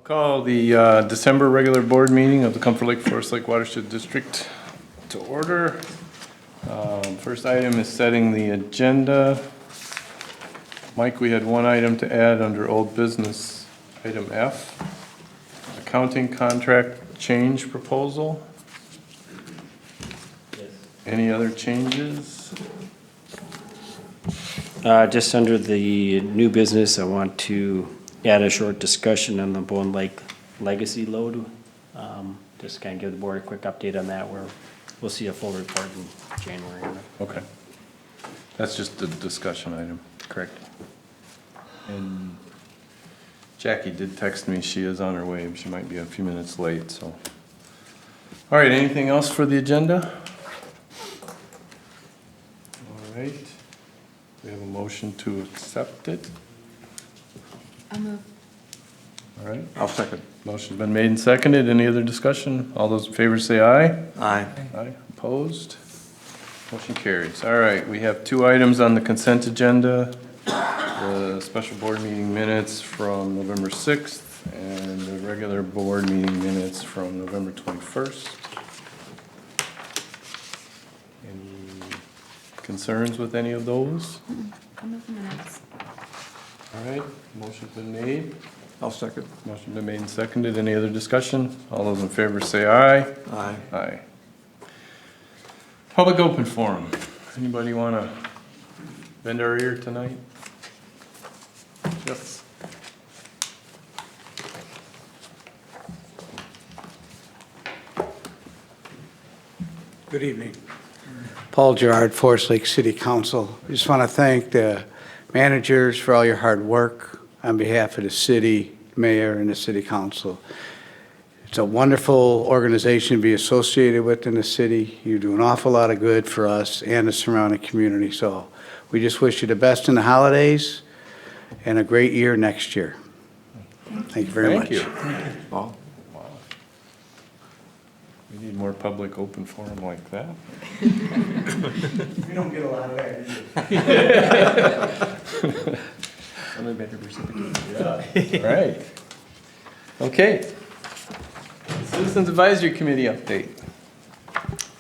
Call the December regular board meeting of the Comfort Lake Forest Lake Watershed District to order. First item is setting the agenda. Mike, we had one item to add under old business, item F, accounting contract change proposal. Yes. Any other changes? Just under the new business, I want to add a short discussion on the Bone Lake legacy load. Just kind of give the board a quick update on that, where we'll see a full report in January. Okay. That's just a discussion item. Correct. And Jackie did text me, she is on her way, she might be a few minutes late, so. All right, anything else for the agenda? All right, we have a motion to accept it. I'll move. All right, I'll second. motion's been made and seconded, any other discussion? All those in favor say aye. Aye. Aye, opposed? Motion carries. All right, we have two items on the consent agenda. The special board meeting minutes from November 6th and the regular board meeting minutes from November 21st. Any concerns with any of those? I'll move the minutes. All right, motion's been made. I'll second. Motion's been made and seconded. Any other discussion? All those in favor say aye. Aye. Aye. Public open forum. Anybody want to bend our ear tonight? Yes. Good evening. Paul Gerard, Forest Lake City Council. I just want to thank the managers for all your hard work on behalf of the city, mayor, and the city council. It's a wonderful organization to be associated with in the city. You do an awful lot of good for us and the surrounding community. So we just wish you the best in the holidays and a great year next year. Thank you very much. Thank you. Paul? Wow. We need more public open forum like that. We don't get a lot of that either. Only better percent. Yeah. Right. Okay. Citizens Advisory Committee update.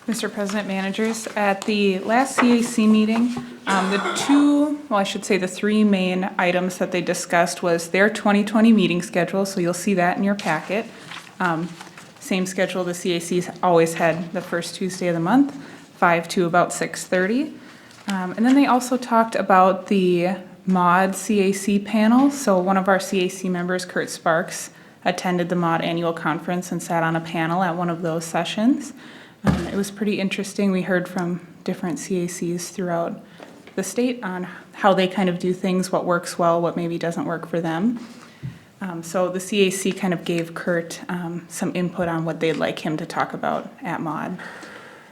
Mr. President, managers, at the last CAC meeting, the three main items that they discussed was their 2020 meeting schedule, so you'll see that in your packet. Same schedule the CAC's always had the first Tuesday of the month, 5 to about 6:30. And then they also talked about the MAUD CAC panel. So one of our CAC members, Kurt Sparks, attended the MAUD annual conference and sat on a panel at one of those sessions. It was pretty interesting. We heard from different CACs throughout the state on how they kind of do things, what works well, what maybe doesn't work for them. So the CAC kind of gave Kurt some input on what they'd like him to talk about at MAUD.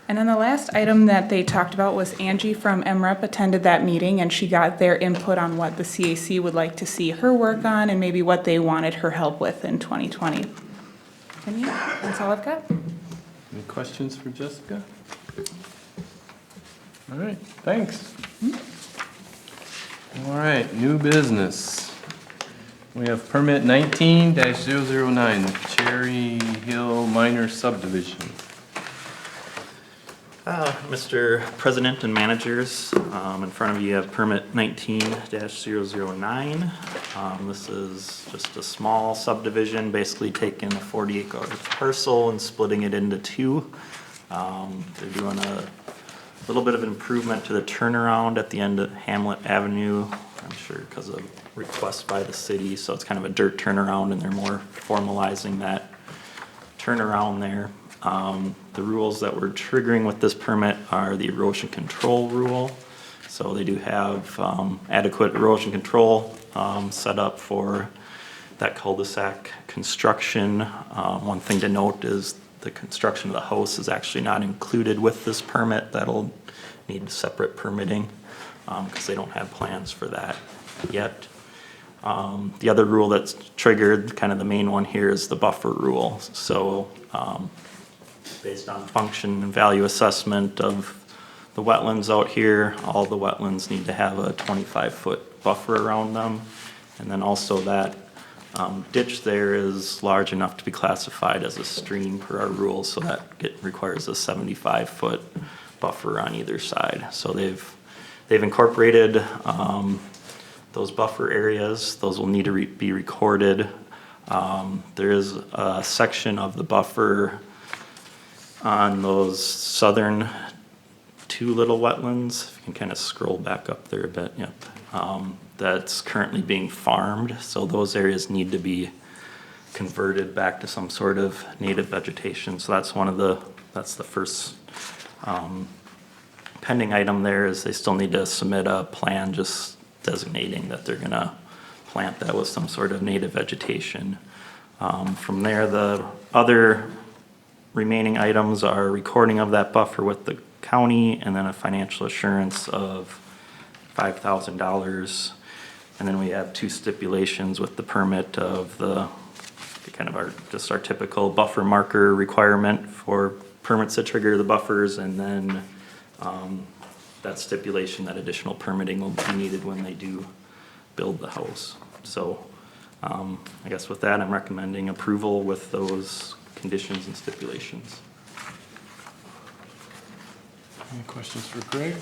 And then the last item that they talked about was Angie from MREP attended that meeting, and she got their input on what the CAC would like to see her work on and maybe what they wanted her help with in 2020. And yeah, that's all I've got. Any questions for Jessica? All right, thanks. All right, new business. We have permit 19-009, the Cherry Hill Minor Subdivision. Mr. President and managers, in front of you have permit 19-009. This is just a small subdivision, basically taking a 40-acre parcel and splitting it into two. They're doing a little bit of improvement to the turnaround at the end of Hamlet Avenue, I'm sure because of requests by the city, so it's kind of a dirt turnaround and they're more formalizing that turnaround there. The rules that we're triggering with this permit are the erosion control rule. So they do have adequate erosion control set up for that cul-de-sac construction. One thing to note is the construction of the house is actually not included with this permit. That'll need separate permitting because they don't have plans for that yet. The other rule that's triggered, kind of the main one here, is the buffer rule. So based on function and value assessment of the wetlands out here, all the wetlands need to have a 25-foot buffer around them. And then also that ditch there is large enough to be classified as a stream per our rules, so that requires a 75-foot buffer on either side. So they've incorporated those buffer areas. Those will need to be recorded. There is a section of the buffer on those southern two little wetlands, if you can kind of scroll back up there a bit, yep. That's currently being farmed, so those areas need to be converted back to some sort of native vegetation. So that's the first pending item there, is they still need to submit a plan just designating that they're gonna plant that with some sort of native vegetation. From there, the other remaining items are recording of that buffer with the county, and then a financial assurance of $5,000. And then we have two stipulations with the permit of the kind of just our typical buffer marker requirement for permits that trigger the buffers, and then that stipulation that additional permitting will be needed when they do build the house. So I guess with that, I'm recommending approval with those conditions and stipulations. Any questions for Greg?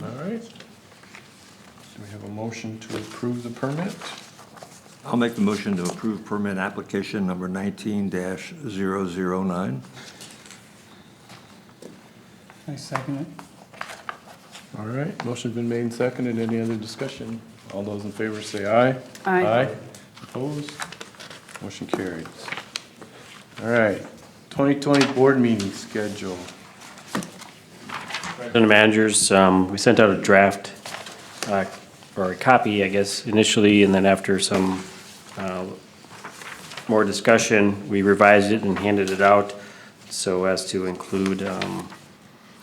All right. Do we have a motion to approve the permit? I'll make the motion to approve permit application number 19-009. I second it. All right, motion's been made and seconded. Any other discussion? All those in favor say aye. Aye. Opposed? Motion carries. All right, 2020 board meeting schedule. President Managers, we sent out a draft, or a copy, I guess, initially, and then after some more discussion, we revised it and handed it out so as to include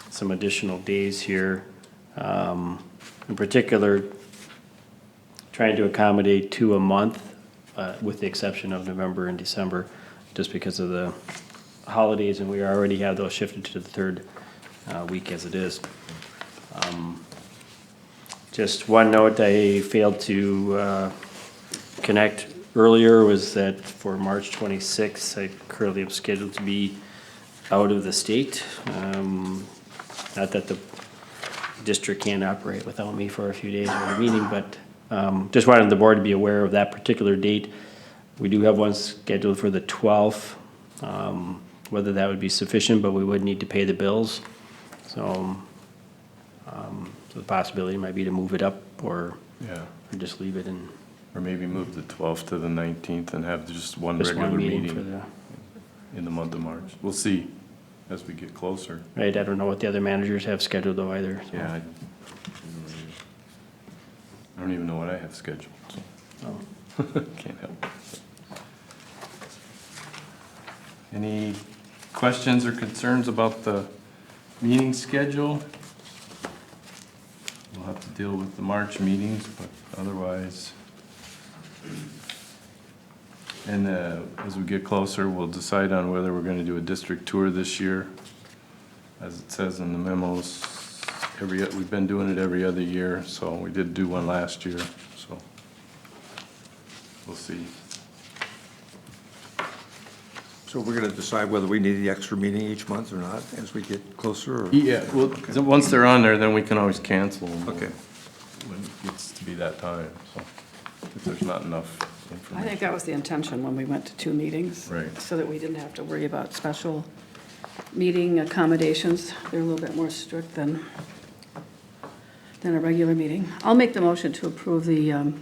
some additional days here. In particular, trying to accommodate 2 a month, with the exception of November and December, just because of the holidays, and we already have those shifted to the third week as it is. Just one note I failed to connect earlier was that for March 26th, I currently am scheduled to be out of the state. Not that the district can't operate without me for a few days or a meeting, but just wanted the board to be aware of that particular date. We do have one scheduled for the 12th. Whether that would be sufficient, but we would need to pay the bills. So the possibility might be to move it up or Yeah, just leave it in or maybe move the 12th to the 19th and have just one just regular one meeting for meeting the, in the month of March. We'll see as we get closer. right, I don't know what the other managers have scheduled though either. So. Yeah, I don't even know what I have scheduled, so Oh. can't help. Any questions or concerns about the meeting schedule? We'll have to deal with the March meetings, but otherwise. And as we get closer, we'll decide on whether we're gonna do a district tour this year. As it says in the memos, we've been doing it every other year, so we did do one last year, so we'll see. So we're going to decide whether we need the extra meeting each month or not as we get closer? Or? Yeah, well, once they're on there, then we can always cancel them. Okay. When it gets to be that time, so if there's not enough I information. think that was the intention when we went to 2 meetings. Right. So that we didn't have to worry about special meeting accommodations. They're a little bit more strict than a regular meeting. I'll make the motion to approve the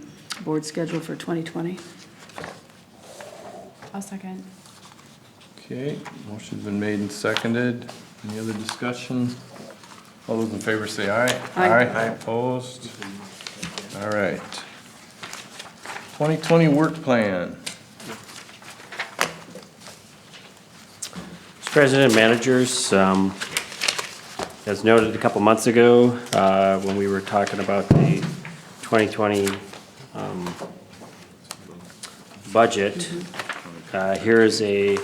board schedule for 2020. I'll second. Okay, motion's been made and seconded. Any other discussion? All those in favor say aye. Aye. Opposed? All right. 2020 work plan. Mr. President, managers, as noted a couple months ago, when we were talking about the 2020 budget, here is a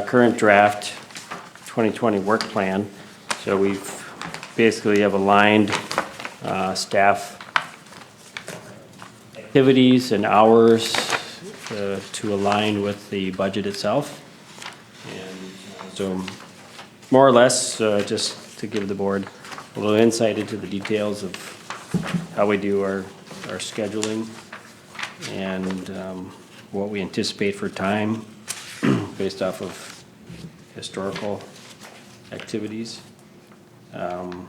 current draft 2020 work plan. So we've basically have aligned staff activities and hours to align with the budget itself. And so more or less, just to give the board a little insight into the details of how we do our scheduling and what we anticipate for time based off of historical activities. And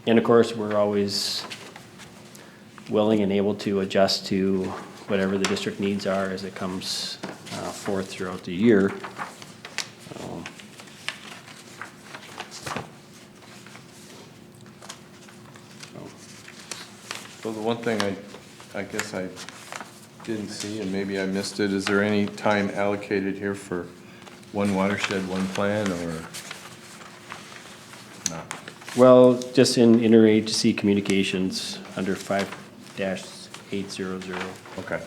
of course, we're always willing and able to adjust to whatever the district needs are as it comes forth throughout the year. So the one thing I guess I didn't see, and maybe I missed it, is there any time allocated here for one watershed, one plan, or not? Well, just in interagency communications under 5-800. Okay.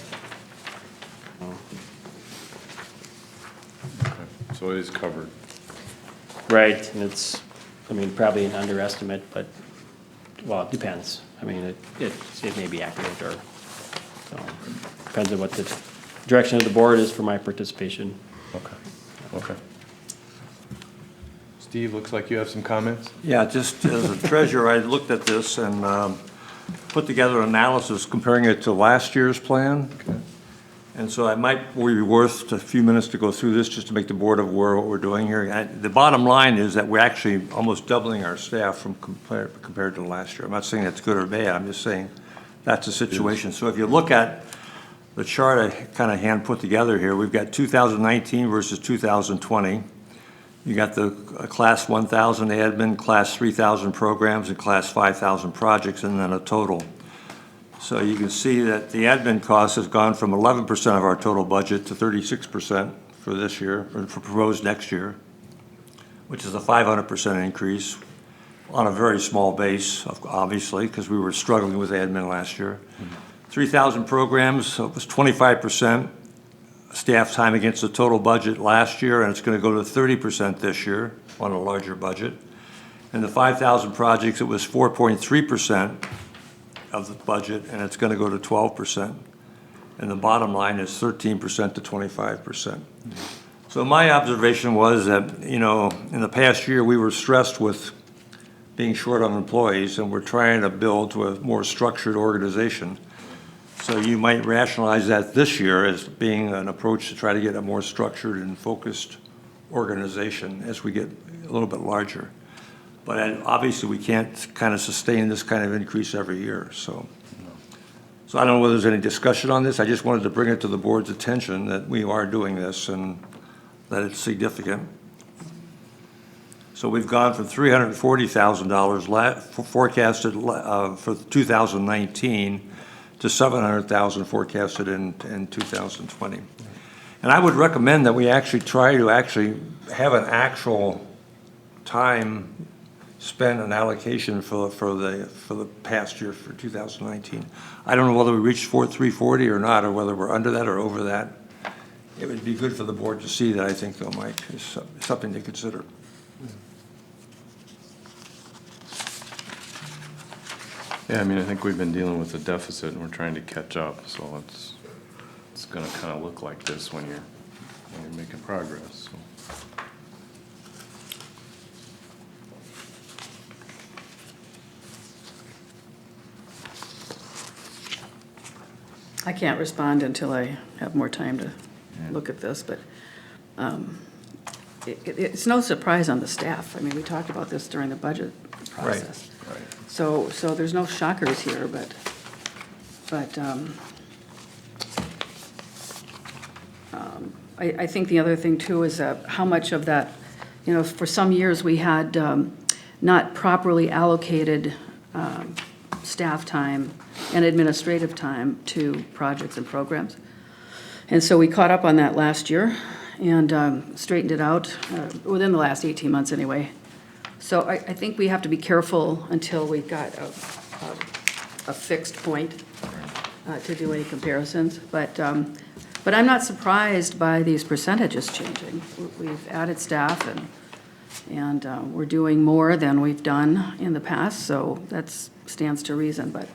Okay, so it is covered. Right, and it's, I mean, probably an underestimate, but, well, it depends. I mean, it may be accurate or, so, depends on what the direction of the board is for my participation. Okay, okay. Steve, looks like you have some comments? Yeah, just as a treasurer, I looked at this and put together an analysis comparing it to last year's plan. And so it might be worth a few minutes to go through this just to make the board aware of what we're doing here. The bottom line is that we're actually almost doubling our staff from compared to last year. I'm not saying that's good or bad, I'm just saying that's the situation. So if you look at the chart I kind of hand put together here, we've got 2019 versus 2020. You got the class 1,000 admin, class 3,000 programs, and class 5,000 projects, and then a total. So you can see that the admin cost has gone from 11% of our total budget to 36% for this year, or for proposed next year, which is a 500% increase on a very small base, obviously, because we were struggling with admin last year. 3,000 programs, so it was 25% staff time against the total budget last year, and it's going to go to 30% this year on a larger budget. And the 5,000 projects, it was 4.3% of the budget, and it's going to go to 12%. And the bottom line is 13% to 25%. So my observation was that, you know, in the past year, we were stressed with being short on employees, and we're trying to build to a more structured organization. So you might rationalize that this year as being an approach to try to get a more structured and focused organization as we get a little bit larger. But obviously, we can't kind of sustain this kind of increase every year, so. So I don't know whether there's any discussion on this. I just wanted to bring it to the board's attention that we are doing this and that it's significant. So we've gone from $340,000 forecasted for 2019 to $700,000 forecasted in 2020. And I would recommend that we actually try to have an actual time spent an allocation for the past year for 2019. I don't know whether we reached 340 or not, or whether we're under that or over that. It would be good for the board to see that, I think, though, Mike, is something to consider. Yeah, I mean, I think we've been dealing with a deficit and we're trying to catch up, so it's gonna kind of look like this when you're making progress, so. I can't respond until I have more time to look at this, but it's no surprise on the staff. I mean, we talked about this during the budget process. Right. So there's no shockers here, but I think the other thing too is how much of that, you know, for some years we had not properly allocated staff time and administrative time to projects and programs. And so we caught up on that last year and straightened it out within the last 18 months anyway. So I think we have to be careful until we've got a fixed point to do any comparisons. But I'm not surprised by these percentages changing. We've added staff and we're doing more than we've done in the past, so that stands to reason. But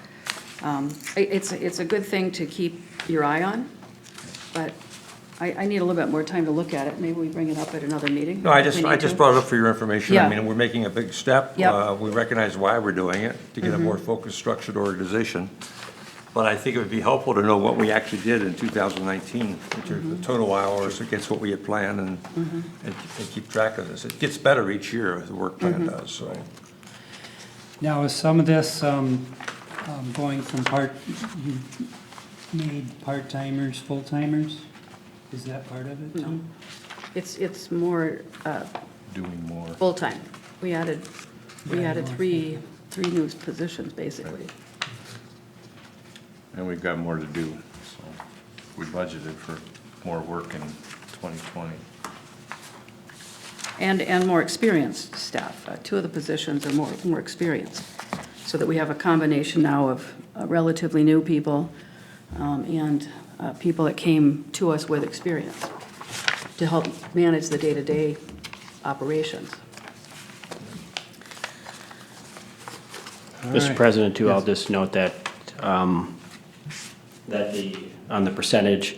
It's a good thing to keep your eye on, but I need a little bit more time to look at it. Maybe we bring it up at another meeting. No, I if we just, need I just to. brought it up for your information. Yeah. I mean, we're making a big step. Yep. We recognize why we're doing it, to get a more focused, structured organization. But I think it would be helpful to know what we actually did in 2019, in terms of the total hours against what we had planned, and keep track of this. It gets better each year, as the work plan does, so. Now, is some of this going from you made part-timers, full-timers? Is that part of it too? It's more Doing more. full-time. We added more three new positions, basically. And we've got more to do, so we budgeted for more work in 2020. And more experienced staff. Two of the positions are more experienced, so that we have a combination now of relatively new people and people that came to us with experience to help manage the day-to-day operations. Mr. President, too, I'll just note that, on the percentage,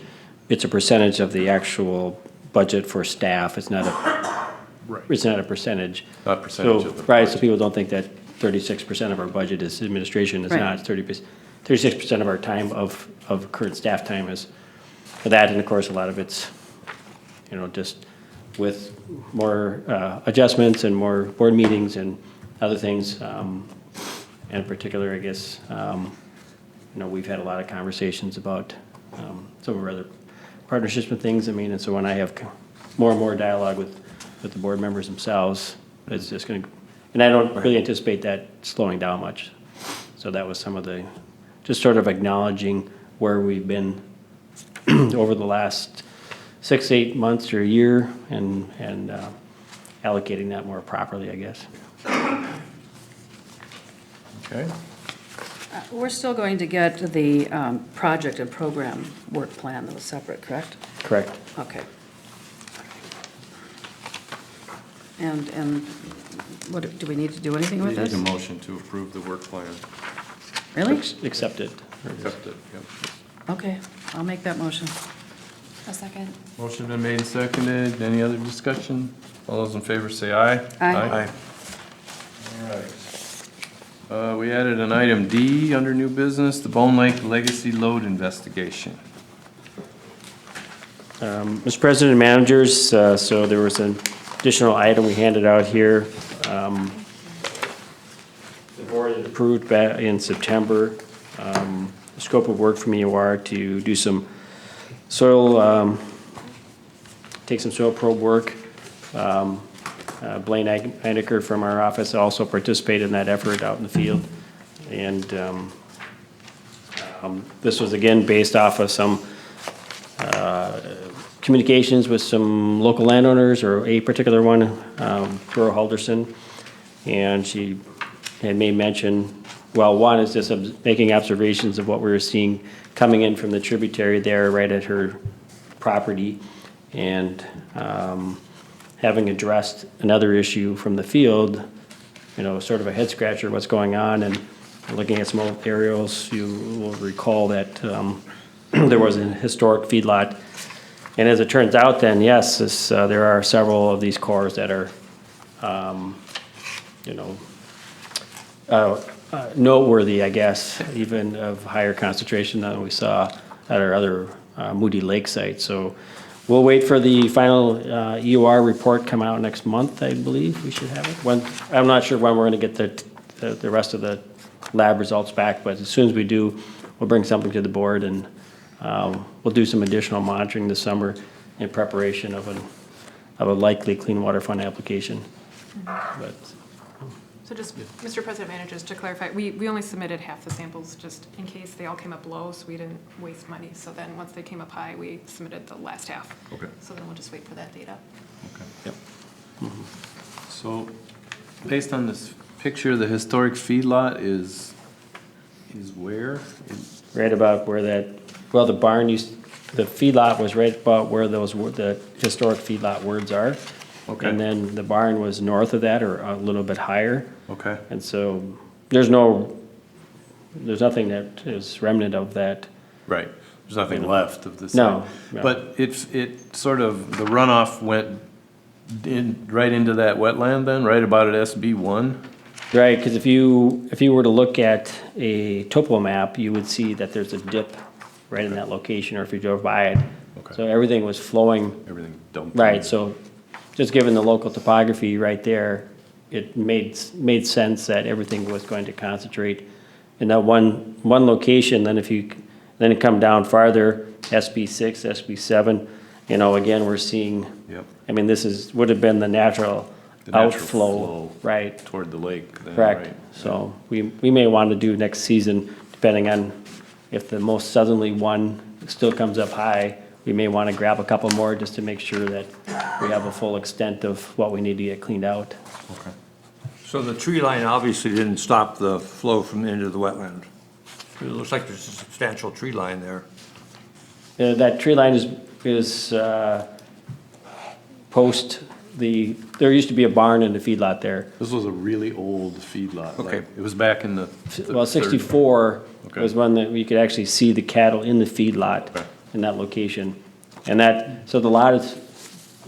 it's a percentage of the actual budget for staff. It's not it's not a percentage. Not percentage So, of the right, so budget. people don't think that 36% of our budget is administration. It's Right. not. It's 36% of our time of current staff time is for that. And of course, a lot of it's, just with more adjustments and more board meetings and other things. And in particular, I guess, we've had a lot of conversations about some of our other partnerships and things. I mean, and so when I have more and more dialogue with the board members themselves, it's just going to, and I don't really anticipate that slowing down much. So that was some of the, just sort of acknowledging where we've been over the last 6, 8 months or a year, and allocating that more properly, I guess. Okay? We're still going to get the project and program work plan that was separate, correct? Correct. Okay. And what, do we need to do anything with Need this? a motion to approve the work plan. Really? Accept it. Accept it, yep. Okay, I'll make that motion. A second. Motion been made and seconded. Any other discussion? All those in favor say aye. Aye. All right. We added an item D under new business, the Bone Lake Legacy Load Investigation. Mr. President and managers, so there was an additional item we handed out here. The board had approved back in September, the scope of work from EOR to do some soil, take some soil probe work. Blaine Einecker from our office also participated in that effort out in the field. And this was again based off of some communications with some local landowners, or a particular one, Burrow Halderson. And she had made mention, well, one is just making observations of what we were seeing coming in from the tributary there right at her property. And having addressed another issue from the field, sort of a head scratcher, what's going on, and looking at some old aerials, you will recall that there was a historic feedlot. And as it turns out then, yes, there are several of these cores that are, noteworthy, I guess, even of higher concentration than we saw at our other Moody Lake site. So we'll wait for the final EOR report come out next month, I believe we should have it. I'm not sure when we're going to get the rest of the lab results back, but as soon as we do, we'll bring something to the board, and we'll do some additional monitoring this summer in preparation of a likely Clean Water Fund application. But So just, Mr. President, managers, to clarify, we only submitted half the samples just in case they all came up low, so we didn't waste money. So then, once they came up high, we submitted the last half. Okay. So then we'll just wait for that data. Okay. Yep. So, based on this picture, the historic feedlot is where? right about where that, well, the barn the feedlot was right about where the historic feedlot words are. Okay. And then the barn was north of that, or a little bit higher. Okay. And so there's no there's nothing that is remnant of that. Right, there's nothing left of this. No, site. no. But it sort of, the runoff went right into that wetland then, right about at SB1? Right, because if you were to look at a topo map, you would see that there's a dip right in that location, or if you drove by it. Okay. So everything was flowing. Everything dumped. Right, so just given the local topography right there, it made sense that everything was going to concentrate in that one location. Then if you, then it come down farther, SB6, SB7, you know, again, we're seeing, Yep. I mean, would have been the natural The natural outflow, flow right? Toward the lake then, Correct. right? So we may want to do next season, depending on if the most southerly one still comes up high, we may want to grab a couple more just to make sure that we have a full extent of what we need to get cleaned out. Okay. So the tree line obviously didn't stop the flow from the end of the wetland. It looks like there's a substantial tree line there. That tree line is post there used to be a barn and a feedlot there. This was a really old feedlot. Okay. It was back in the. Well, 64 Okay. was one that we could actually see the cattle in the feedlot Okay. in that location. And so the lot is,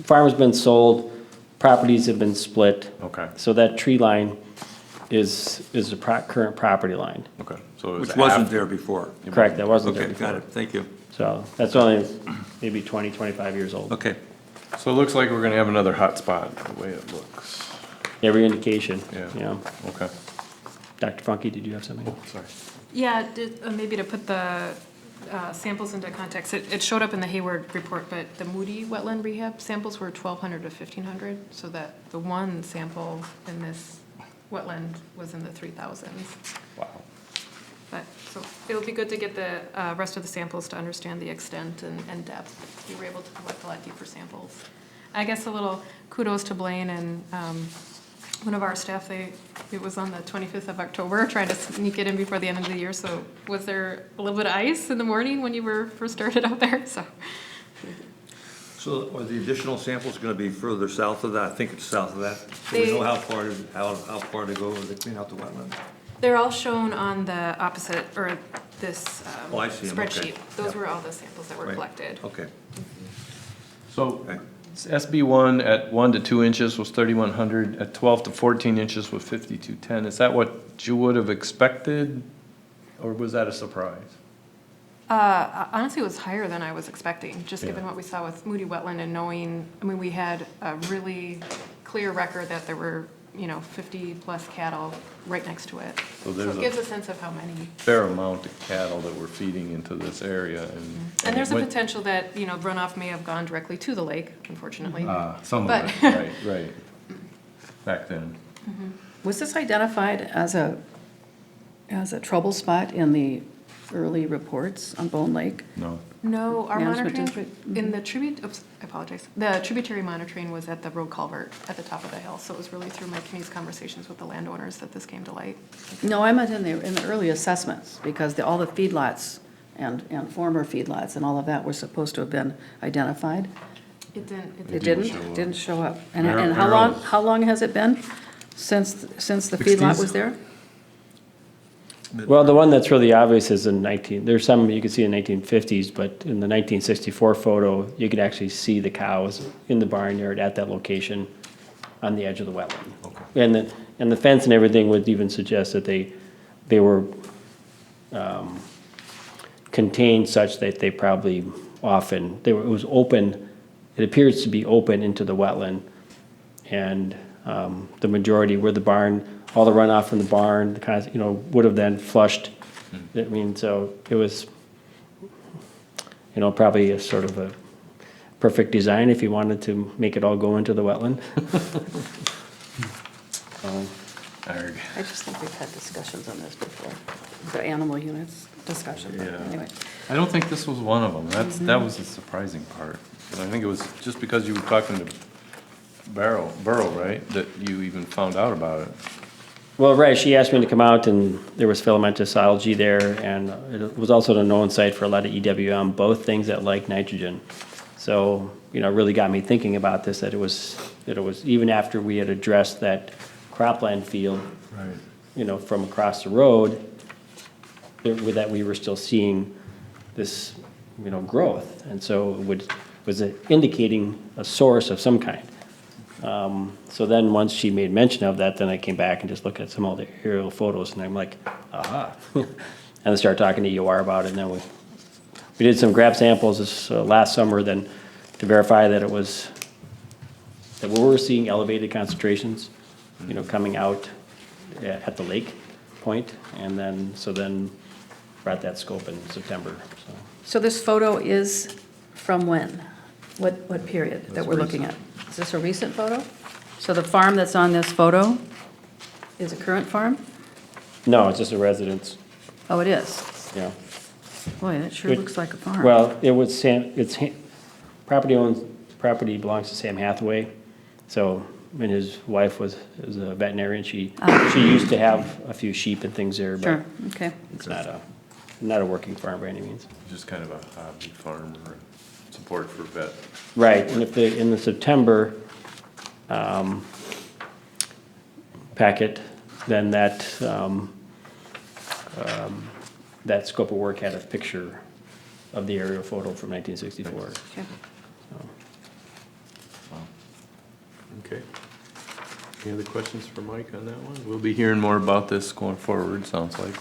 farm has been sold, properties have been split. Okay. So that tree line is the current property line. Okay, so it was. Which wasn't after- there before. Correct, that wasn't there Okay, got before. it, thank you. So that's only maybe 20, 25 years old. Okay. So it looks like we're gonna have another hot spot, the way it looks. Every indication, Yeah. you know. Okay. Dr. Funky, did you have something? Sorry. Yeah, maybe to put the samples into context, it showed up in the Hayward report, but the Moody wetland rehab samples were 1,200 to 1,500, so that the one sample in this wetland was in the 3,000s. Wow. But, so it'll be good to get the rest of the samples to understand the extent and depth. We were able to collect a lot deeper samples. I guess a little kudos to Blaine and one of our staff, it was on the 25th of October, trying to sneak it in before the end of the year. So was there a little bit of ice in the morning when you were first started out there? So are the additional samples going to be further south of that? I think it's south of that. Do we They- know how far to go to clean out the wetland? They're all shown on the opposite, or this Oh, I see 'em, okay. spreadsheet. Those Yep. were all the samples that were Right. collected. Okay. So Okay. SB1 at 1 to 2 inches was 3,100, at 12 to 14 inches was 5,210. Is that what you would have expected, or was that a surprise? Honestly, it was higher than I was expecting, just given what we saw with Moody Wetland and knowing, I mean, we had a really clear record that there were, 50-plus cattle right next to it. So So there's it a- gives a sense of how many. Fair amount of cattle that were feeding into this area And there's a it went- potential that, runoff may have gone directly to the lake, unfortunately. Some of But- it, right, back then. Was this identified as a trouble spot in the early reports on Bone Lake? No. No, our Management monitoring, district? in the I apologize. The tributary monitoring was at the road culvert at the top of the hill. So it was really through Mike Kinney's conversations with the landowners that this came to light. No, I meant in the early assessments, because all the feedlots and former feedlots and all of that were supposed to have been identified. It didn't. It didn't didn't show up. show up. And Barrel- how barrels. long has it been since the feedlot 60s? was there? Well, the one that's really obvious is there's some you can see in 1950s, but in the 1964 photo, you could actually see the cows in the barnyard at that location on the edge of the wetland. Okay. And the fence and everything would even suggest that they were contained such that they probably it was open, it appears to be open into the wetland. And the majority were the barn, all the runoff from the barn, the kind of, would have then flushed. I mean, so it was, probably a sort of a perfect design if you wanted to make it all go into the wetland. Arg. I just think we've had discussions on this before, the animal units discussion, but Yeah. anyway. I don't think this was one of them. That was the surprising part. And I think it was just because you were talking to Burrow, right, that you even found out about it. Well, right, she asked me to come out, and there was filamentous algae there, and it was also a known site for a lot of EWM, both things that like nitrogen. So, it really got me thinking about this, that it was even after we had addressed that cropland field, Right. from across the road, that we were still seeing this, growth. And so was it indicating a source of some kind. So then once she made mention of that, then I came back and just looked at some of the aerial photos and I'm like, aha. And I started talking to EOR about it, and then we did some grab samples this last summer then to verify that that we were seeing elevated concentrations, coming out at the lake point. And then, we're at that scope in September, so. So this photo is from when? What period that we're looking at? Is this a recent photo? So the farm that's on this photo is a current farm? No, it's just a residence, Oh, it is? yeah. Boy, that sure It- looks like a farm. Well, property belongs to Sam Hathaway, so, and his wife is a veterinarian, she used to have a few sheep and things there, but Sure, okay. it's not a working farm by any means. Just kind of a hobby farm or support for vet. Right, and in the September, packet, then that scope of work had a picture of the aerial photo from 1964. Okay. Okay. Any other questions for Mike on that one? We'll be hearing more about this going forward, sounds like.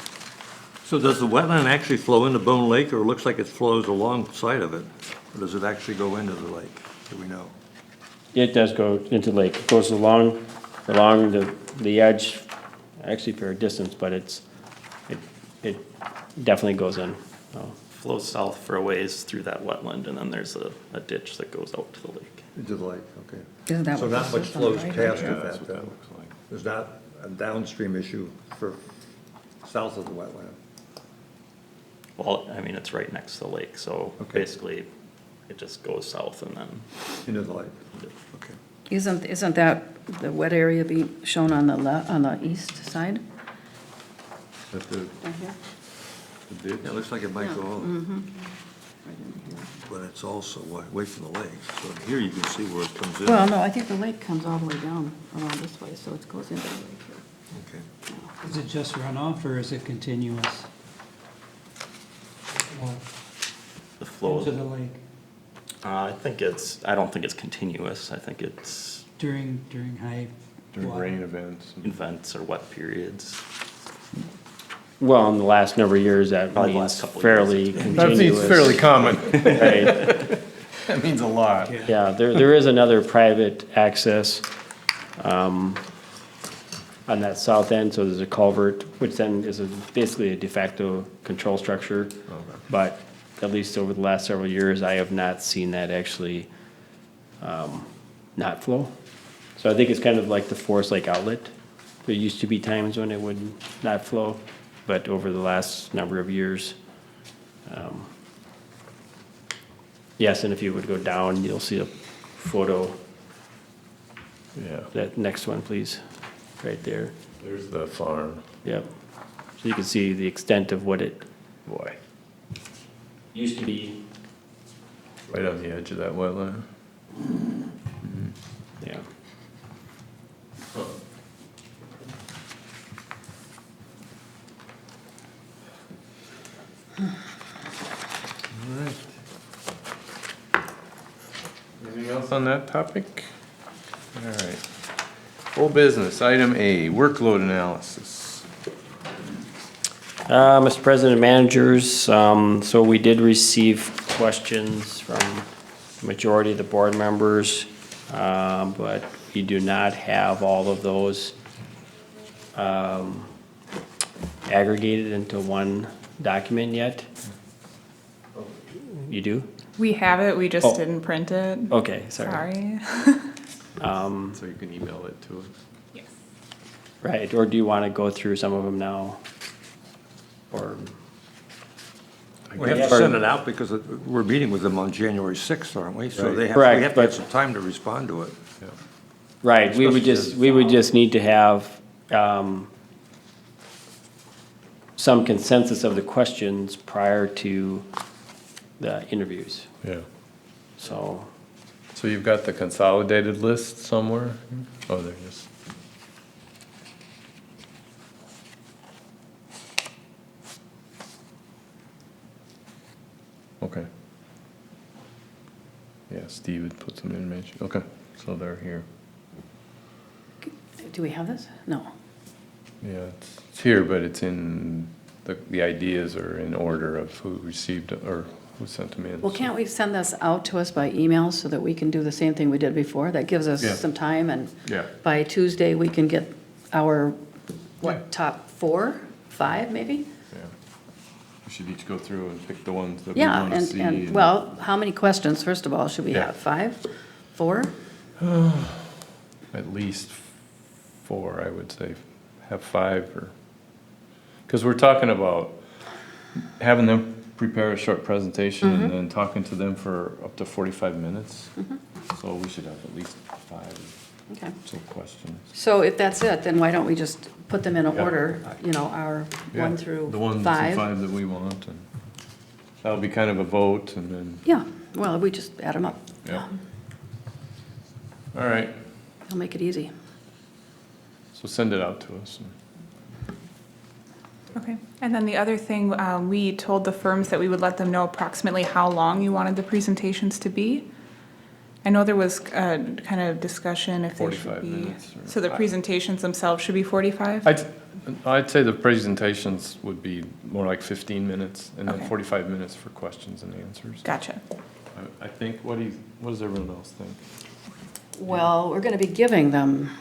So does the wetland actually flow into Bone Lake, or it looks like it flows alongside of it? Or does it actually go into the lake? Do we know? It does go into the lake. It goes along the edge, actually for a distance, but it definitely goes in. So, Flows south for a ways through that wetland, and then there's a ditch that goes out to the lake. Into the lake, okay. Isn't that So what not this much is on the flows right? past Yeah, it that's that, what that looks like. there's not a downstream issue for south of the wetland. Well, I mean, it's right next to the lake, so Okay. basically it just goes south and then, Into the lake, okay. Isn't that the wet area being shown on the east side? But the Right here? ditch, Yeah, it looks like it might go over, Mm-hmm. but it's also away from the lake. So here you can see where it comes in. Well, no, I think the lake comes all the way down around this way, so it goes into the lake here. Okay. Is it just runoff or is it continuous? Well, the flow. into the lake I don't think it's continuous. I think it's during high during water? rain events. events or wet periods. well, in the last number of years, that Probably the means last couple of fairly years, it's been- That continuous. seems fairly common. Right. That means a lot. Yeah, there is another private access on that south end, so there's a culvert, which then is basically a de facto control structure. But at least over the last several years, I have not seen that actually not flow. So I think it's kind of like the Forest Lake outlet. There used to be times when it would not flow, but over the last number of years, yes, and if you would go down, you'll see a photo. Yeah, That next one, please, right there. there's the farm. Yep. So you can see the extent of what it Boy, used to be. right on the edge of that wetland. Yeah. All right. Anything else on that topic? All right. Full business, item A, workload analysis. Mr. President, managers, so we did receive questions from the majority of the board members, but we do not have all of those aggregated into one document yet. You do? We have it, we just Oh. didn't print it. Okay, sorry. Sorry. So you can email it to us. Yes. Right, or do you want to go through some of them now? Or, We have to send it out because we're meeting with them on January 6th, aren't we? So they have, we Correct, have to have but- some time to respond to it. right, we would Especially just need to have some consensus of the questions prior to the interviews, Yeah. so. So you've got the consolidated list somewhere? Oh, there it is. Okay. Yeah, Steve had put some information, okay, so they're here. Do we have this? No. Yeah, it's here, but it's in, the ideas are in order of who received it, or who sent them in. Well, can't we send this out to us by email so that we can do the same thing we did before? That gives us Yeah. some time, and Yeah. by Tuesday, we can get our, Yeah. top 4, 5, maybe? Yeah. We should each go through and pick the ones that we Yeah, want to see. and, well, how many questions, first of all, should we Yeah. have? 5? 4? At least 4, I would say. Have 5, or, because we're talking about having them prepare a short presentation and then talking to them for up to 45 minutes. So we should have at least 5 Okay. so questions. So if that's it, then why don't we just put them in Yeah. order, our Yeah, 1 through the 1 through 5? 5 that we want, and that'll be kind of a vote, and then, Yeah, well, we just add them up. yeah. All right, It'll make it easy. so send it out to us. Okay, and then the other thing, we told the firms that we would let them know approximately how long you wanted the presentations to be. I know there was kind of discussion if they should 45 be, minutes, or- so the presentations themselves should be 45? I'd say the presentations would be more like 15 minutes, and then Okay. 45 minutes for questions and answers. Gotcha. I think, what does everyone else think? Well, we're going to be giving them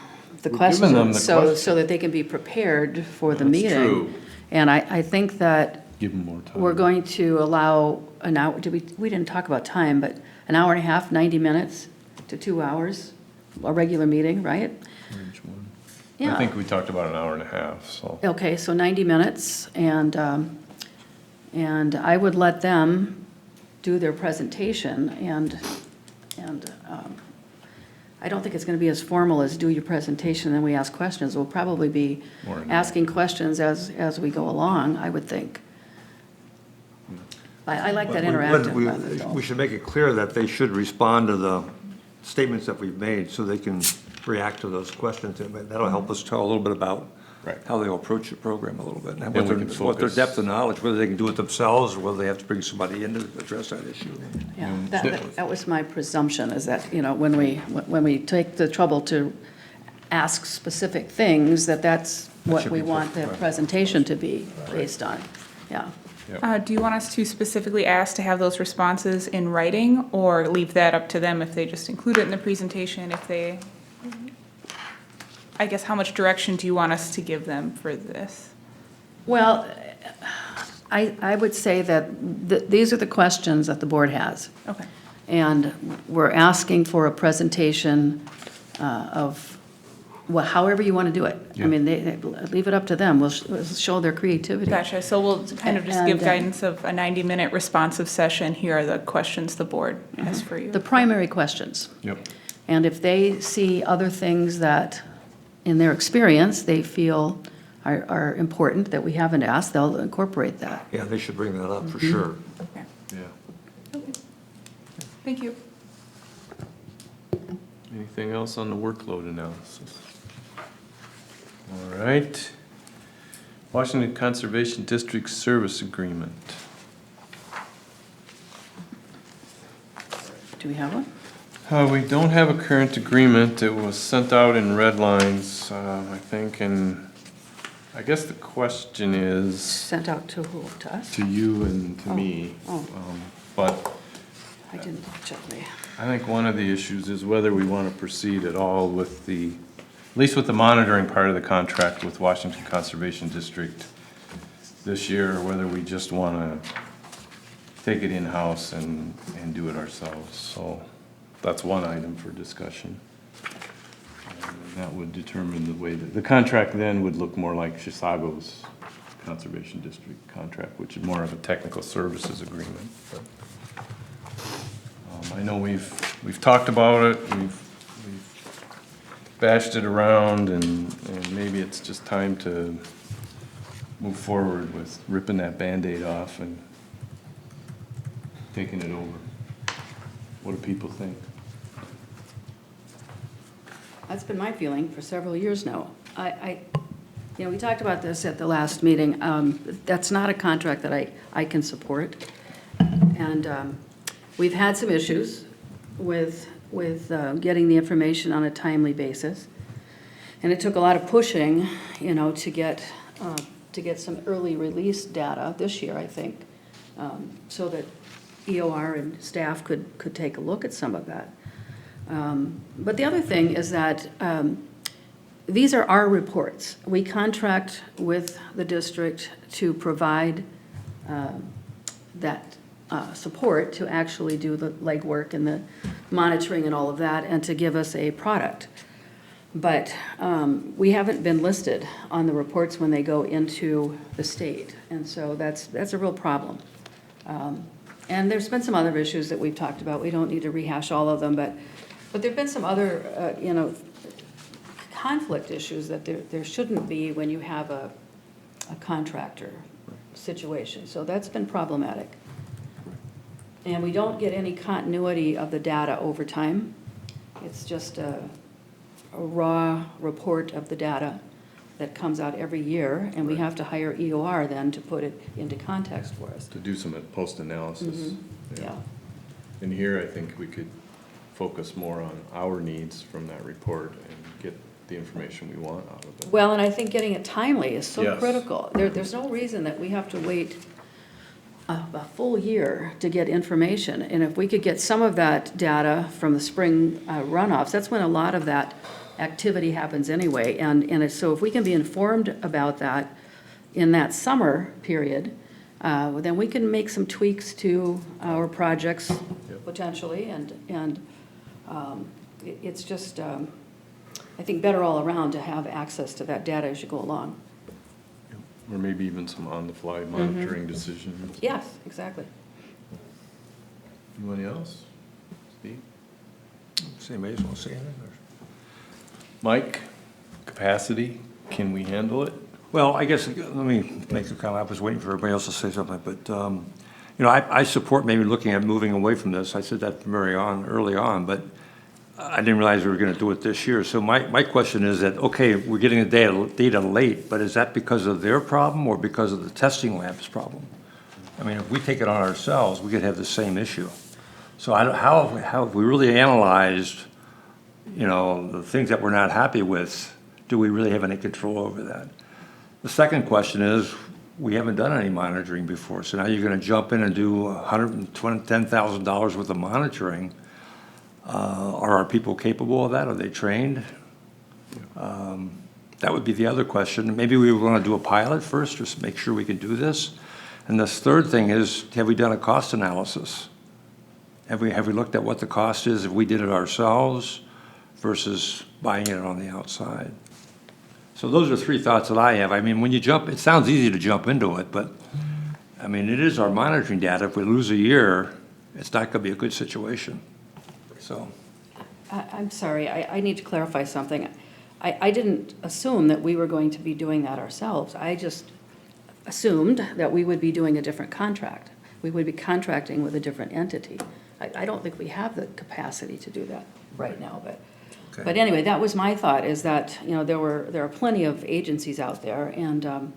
the We're giving them questions, the so questions. that they can be prepared for the That's meeting. true. And I think that Give them more time. we're going to allow an hour, we didn't talk about time, but an hour and a half, 90 minutes to 2 hours, a regular meeting, right? For each one. Yeah. I think we talked about an hour and a half, so. Okay, so 90 minutes, and I would let them do their presentation, and I don't think it's going to be as formal as do your presentation, then we ask questions. We'll probably be More in- asking questions as we go along, I would think. I like that But interactive method, we though. should make it clear that they should respond to the statements that we've made, so they can react to those questions. And that'll help us tell a little bit about Right. how they'll approach the program a little bit, and Then we can what their focus. depth of knowledge, whether they can do it themselves, or whether they have to bring somebody in to address that issue. Yeah, that was my presumption, is that, when we take the trouble to ask specific things, that's what should we be want the right. presentation to be based on, yeah. Do you want us to specifically ask to have those responses in writing, or leave that up to them if they just include it in the presentation, if they, I guess, how much direction do you want us to give them for this? Well, I would say that these are the questions that the board has. Okay, And we're asking for a presentation of, however you want to do it. I Yeah. mean, they leave it up to them. We'll show their creativity. gotcha, so we'll kind of just give And, guidance of a 90-minute responsive session, here are the questions the board has for you. The primary questions. Yep. And if they see other things that, in their experience, they feel are important that we haven't asked, they'll incorporate that. Yeah, they should bring that up for Mm-hmm. sure. Okay, Yeah. thank you. Anything else on the workload analysis? All right. Washington Conservation District Service Agreement. Do we have one? We don't have a current agreement. It was sent out in red lines, I think, and I guess the question is Sent out to who? To us? to you and to Oh, me. oh. But I didn't check me. I think one of the issues is whether we want to proceed at all with at least with the monitoring part of the contract with Washington Conservation District this year, or whether we just want to take it in-house and do it ourselves. So that's one item for discussion. And that would determine the way that, the contract then would look more like Chisago's Conservation District contract, which is more of a technical services agreement. But, I know we've talked about it, we've bashed it around, and maybe it's just time to move forward with ripping that Band-Aid off and taking it over. What do people think? That's been my feeling for several years now. We talked about this at the last meeting. That's not a contract that I can support. And we've had some issues with getting the information on a timely basis. And it took a lot of pushing, you know, to get some early release data this year, I think, so that EOR and staff could take a look at some of that. But the other thing is that these are our reports. We contract with the district to provide that support to actually do the legwork and the monitoring and all of that, and to give us a product. But we haven't been listed on the reports when they go into the state, and so that's a real problem. And there's been some other issues that we've talked about. We don't need to rehash all of them, but there've been some other, you know, conflict issues that there shouldn't be when you have a contractor situation. So that's been problematic. And we don't get any continuity of the data over time. It's just a raw report of the data that comes out every year, and we have to hire EOR then to put it into context for us. To do some post-analysis. Yeah. And here, I think we could focus more on our needs from that report and get the information we want out of it. Well, and I think getting it timely is so Yes. critical. There's no reason that we have to wait a full year to get information. And if we could get some of that data from the spring runoffs, that's when a lot of that activity happens anyway. So if we can be informed about that in that summer period, then we can make some tweaks to our projects potentially. And it's just, I think, better all around to have access to that data as you go along. Or maybe even some on-the-fly monitoring decisions. Yes, exactly. Anybody else? Steve? Say, may as well say anything. Mike, capacity, can we handle it? Well, I guess, let me make a comment. I was waiting for everybody else to say something, but, you know, I support maybe looking at moving away from this. I said that early on, but I didn't realize we were gonna do it this year. So my question is that, okay, we're getting the data late, but is that because of their problem or because of the testing lab's problem? I mean, if we take it on ourselves, we could have the same issue. So how have we really analyzed, you know, the things that we're not happy with? Do we really have any control over that? The second question is, we haven't done any monitoring before, so now you're gonna jump in and do $110,000 worth of monitoring. Are our people capable of that? Are they trained? That would be the other question. Maybe we want to do a pilot first, just make sure we can do this. And this third thing is, have we done a cost analysis? Have we looked at what the cost is if we did it ourselves versus buying it on the outside? So those are three thoughts that I have. I mean, when you jump, it sounds easy to jump into it, but I mean, it is our monitoring data. If we lose a year, it's not going to be a good situation. So. I'm sorry, I need to clarify something. I didn't assume that we were going to be doing that ourselves. I just assumed that we would be doing a different contract. We would be contracting with a different entity. I don't think we have the capacity to do that right now, but anyway, that was my thought, is that, you know, there are plenty of agencies out there and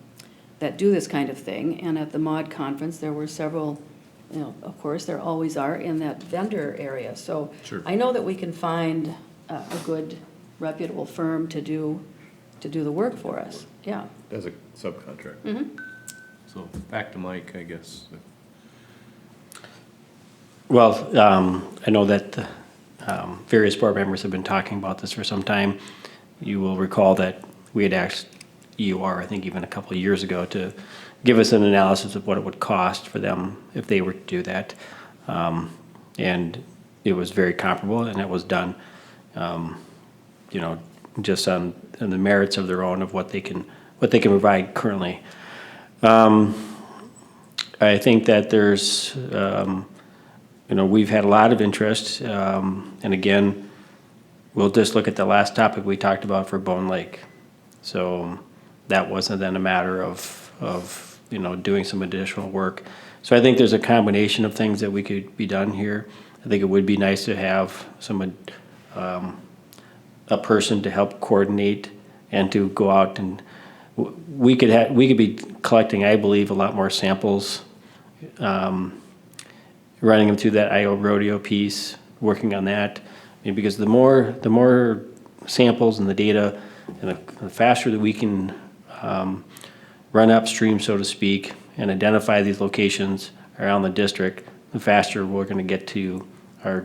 that do this kind of thing, and at the MAUD conference, there were several, you know, of course, there always are in that vendor area. So Sure. I know that we can find a good, reputable firm to do the work for us. Yeah. As a subcontract. So back to Mike, I guess. Well, I know that various board members have been talking about this for some time. You will recall that we had asked EOR, I think even a couple of years ago, to give us an analysis of what it would cost for them if they were to do that. And it was very comparable, and it was done, you know, just on the merits of their own, of what they can provide currently. I think that there's, you know, we've had a lot of interest, and again, we'll just look at the last topic we talked about for Bone Lake. So that wasn't then a matter of you know, doing some additional work. So I think there's a combination of things that we could be done here. I think it would be nice to have a person to help coordinate and to go out, and we could be collecting, I believe, a lot more samples running them through that IO rodeo piece, working on that. I mean, because the more samples and the data, and the faster that we can run upstream, so to speak, and identify these locations around the district, the faster we're going to get to our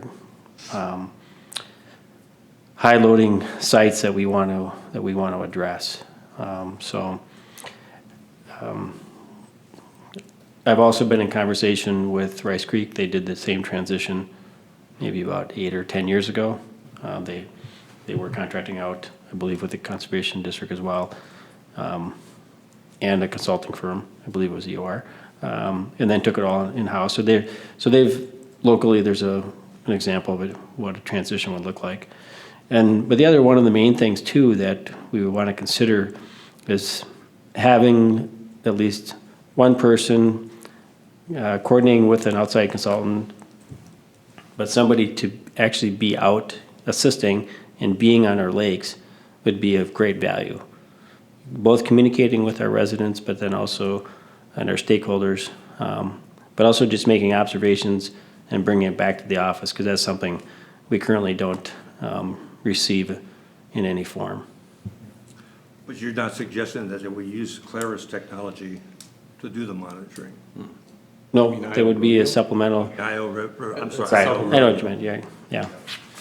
high loading sites that we want to address. I've also been in conversation with Rice Creek. They did the same transition maybe about 8 or 10 years ago. They were contracting out, I believe, with the Conservation District as well, and a consulting firm, I believe it was EOR, and then took it all in-house. So they've locally, there's an example of it, what a transition would look like. But the other one of the main things too that we would want to consider is having at least one person coordinating with an outside consultant, but somebody to actually be out assisting and being on our lakes would be of great value. Both communicating with our residents, but then also and our stakeholders, but also just making observations and bringing it back to the office, because that's something we currently don't receive in any form. But you're not suggesting that we use Claris technology to do the monitoring? No, there would be a supplemental. I'm sorry. Right, I know what you meant, yeah.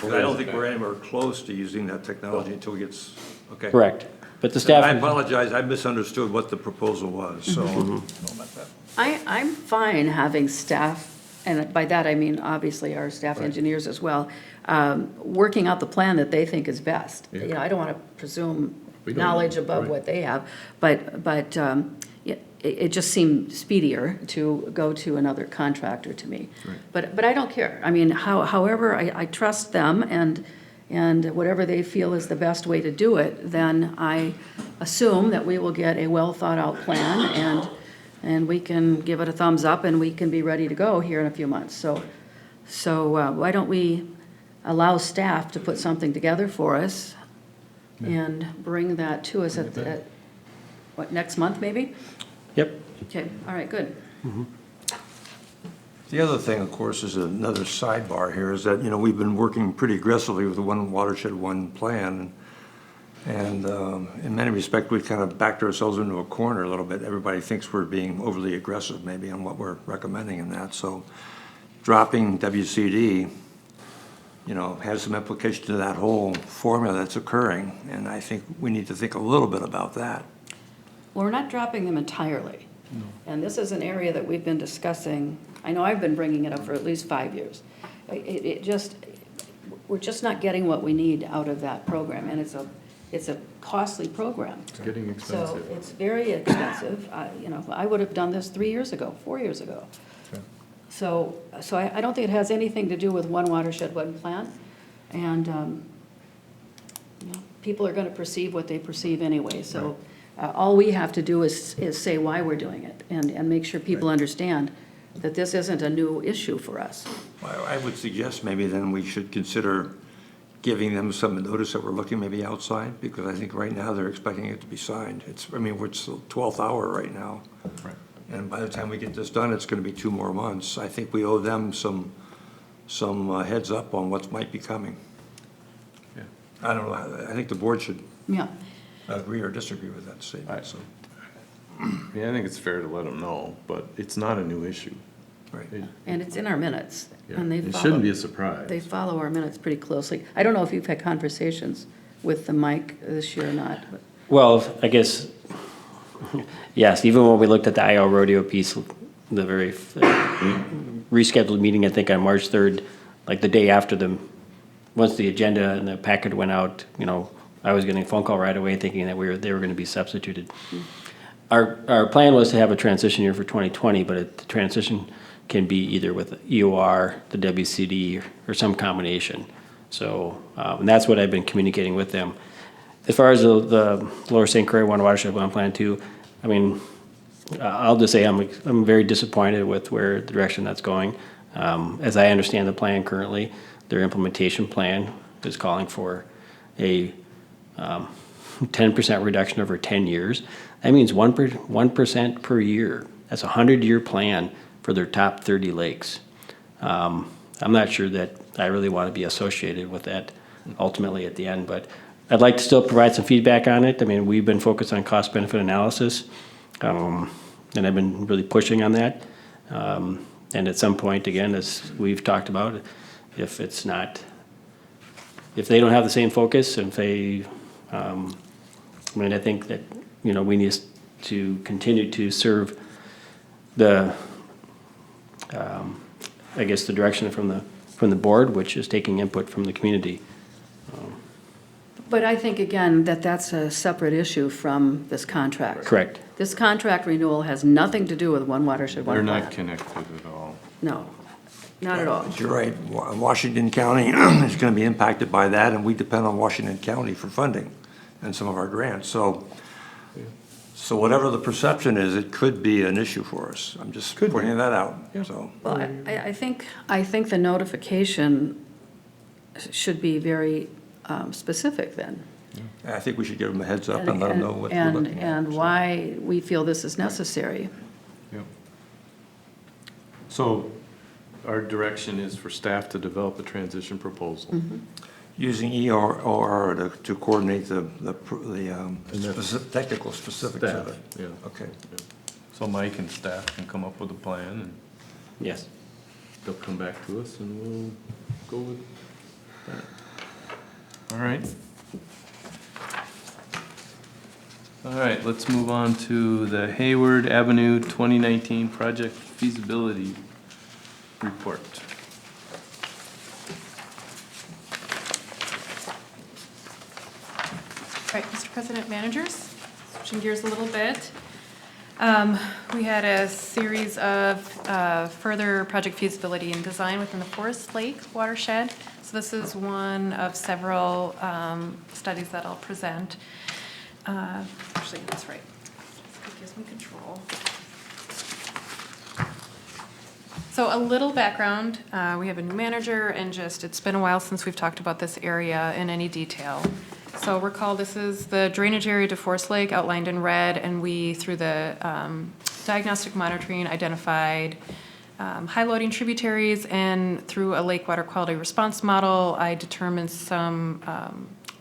I don't think we're anywhere close to using that technology until it gets, okay. Correct. But the staff. I apologize, I misunderstood what the proposal was, so. I'm fine having staff, and by that I mean obviously our staff engineers as well, working out the plan that they think is best. You know, I don't want to presume knowledge above what they have, but it just seemed speedier to go to another contractor to me. But I don't care. I mean, however, I trust them, and whatever they feel is the best way to do it, then I assume that we will get a well-thought-out plan, and we can give it a thumbs up, and we can be ready to go here in a few months. So why don't we allow staff to put something together for us and bring that to us at what, next month maybe? Yep. Okay, all right, good. The other thing, of course, is another sidebar here, is that, you know, we've been working pretty aggressively with the One Watershed, One plan, and in many respects, we've kind of backed ourselves into a corner a little bit. Everybody thinks we're being overly aggressive maybe on what we're recommending in that, so dropping WCD, you know, has some implication to that whole formula that's occurring, and I think we need to think a little bit about that. Well, we're not dropping them entirely. And this is an area that we've been discussing. I know I've been bringing it up for at least 5 years. We're just not getting what we need out of that program, and it's a costly program. It's getting expensive. So it's very expensive. You know, I would have done this 3 years ago, 4 years ago. Okay. So I don't think it has anything to do with One Watershed, One plan. And, you know, people are going to perceive what they perceive anyway. So all we have to do is say why we're doing it and make sure people understand that this isn't a new issue for us. I would suggest maybe then we should consider giving them some notice that we're looking maybe outside, because I think right now they're expecting it to be signed. We're the 12th hour right now. Right. And by the time we get this done, it's going to be 2 more months. I think we owe them some heads up on what might be coming. Yeah. I don't know, I think the board should Yeah. agree or disagree with that statement, so. Yeah, I think it's fair to let them know, but it's not a new issue. Right. And it's in our minutes. Yeah, And they it follow. shouldn't be a surprise. They follow our minutes pretty closely. I don't know if you've had conversations with the Mike this year or not, but. Well, I guess, yes, even when we looked at the IL rodeo piece, the very rescheduled meeting, I think on March 3rd, like the day after once the agenda and the packet went out, you know, I was getting a phone call right away thinking that they were going to be substituted. Our plan was to have a transition year for 2020, but the transition can be either with EOR, the WCD, or some combination. So, and that's what I've been communicating with them. As far as the Lower St. Croix One Watershed One Plan 2, I mean, I'll just say I'm very disappointed with where the direction that's going. As I understand the plan currently, their implementation plan is calling for a 10% reduction over 10 years. That means 1% per year. That's a 100-year plan for their top 30 lakes. I'm not sure that I really want to be associated with that ultimately at the end, but I'd like to still provide some feedback on it. I mean, we've been focused on cost-benefit analysis, and I've been really pushing on that. And at some point, again, as we've talked about, if they don't have the same focus, and if they, I mean, I think that, you know, we need to continue to serve the, I guess, the direction from the board, which is taking input from the community. But I think, again, that that's a separate issue from this contract. Correct. This contract renewal has nothing to do with One Watershed, One They're Plan. not connected at all. No, not at all. You're right. Washington County is going to be impacted by that, and we depend on Washington County for funding and some of our grants. So whatever the perception is, it could be an issue for us. I'm just pointing that out, so. Well, I think the notification should be very specific then. I think we should give them a heads up and let them know what we're looking at. And why we feel this is necessary. Yep. So our direction is for staff to develop a transition proposal. Using EOR to coordinate the technical specifics of it. Yeah. Okay. So Mike and staff can come up with a plan, and Yes. they'll come back to us, and we'll go with that. All right. All right, let's move on to the Hayward Avenue 2019 project feasibility report. Right, Mr. President, managers, switching gears a little bit. We had a series of further project feasibility and design within the Forest Lake watershed. So this is one of several studies that I'll present. Actually, that's right. It gives me control. So a little background, we have a new manager, and just, it's been a while since we've talked about this area in any detail. So recall, this is the drainage area to Forest Lake outlined in red, and we, through the diagnostic monitoring, identified high loading tributaries, and through a lake water quality response model, I determined some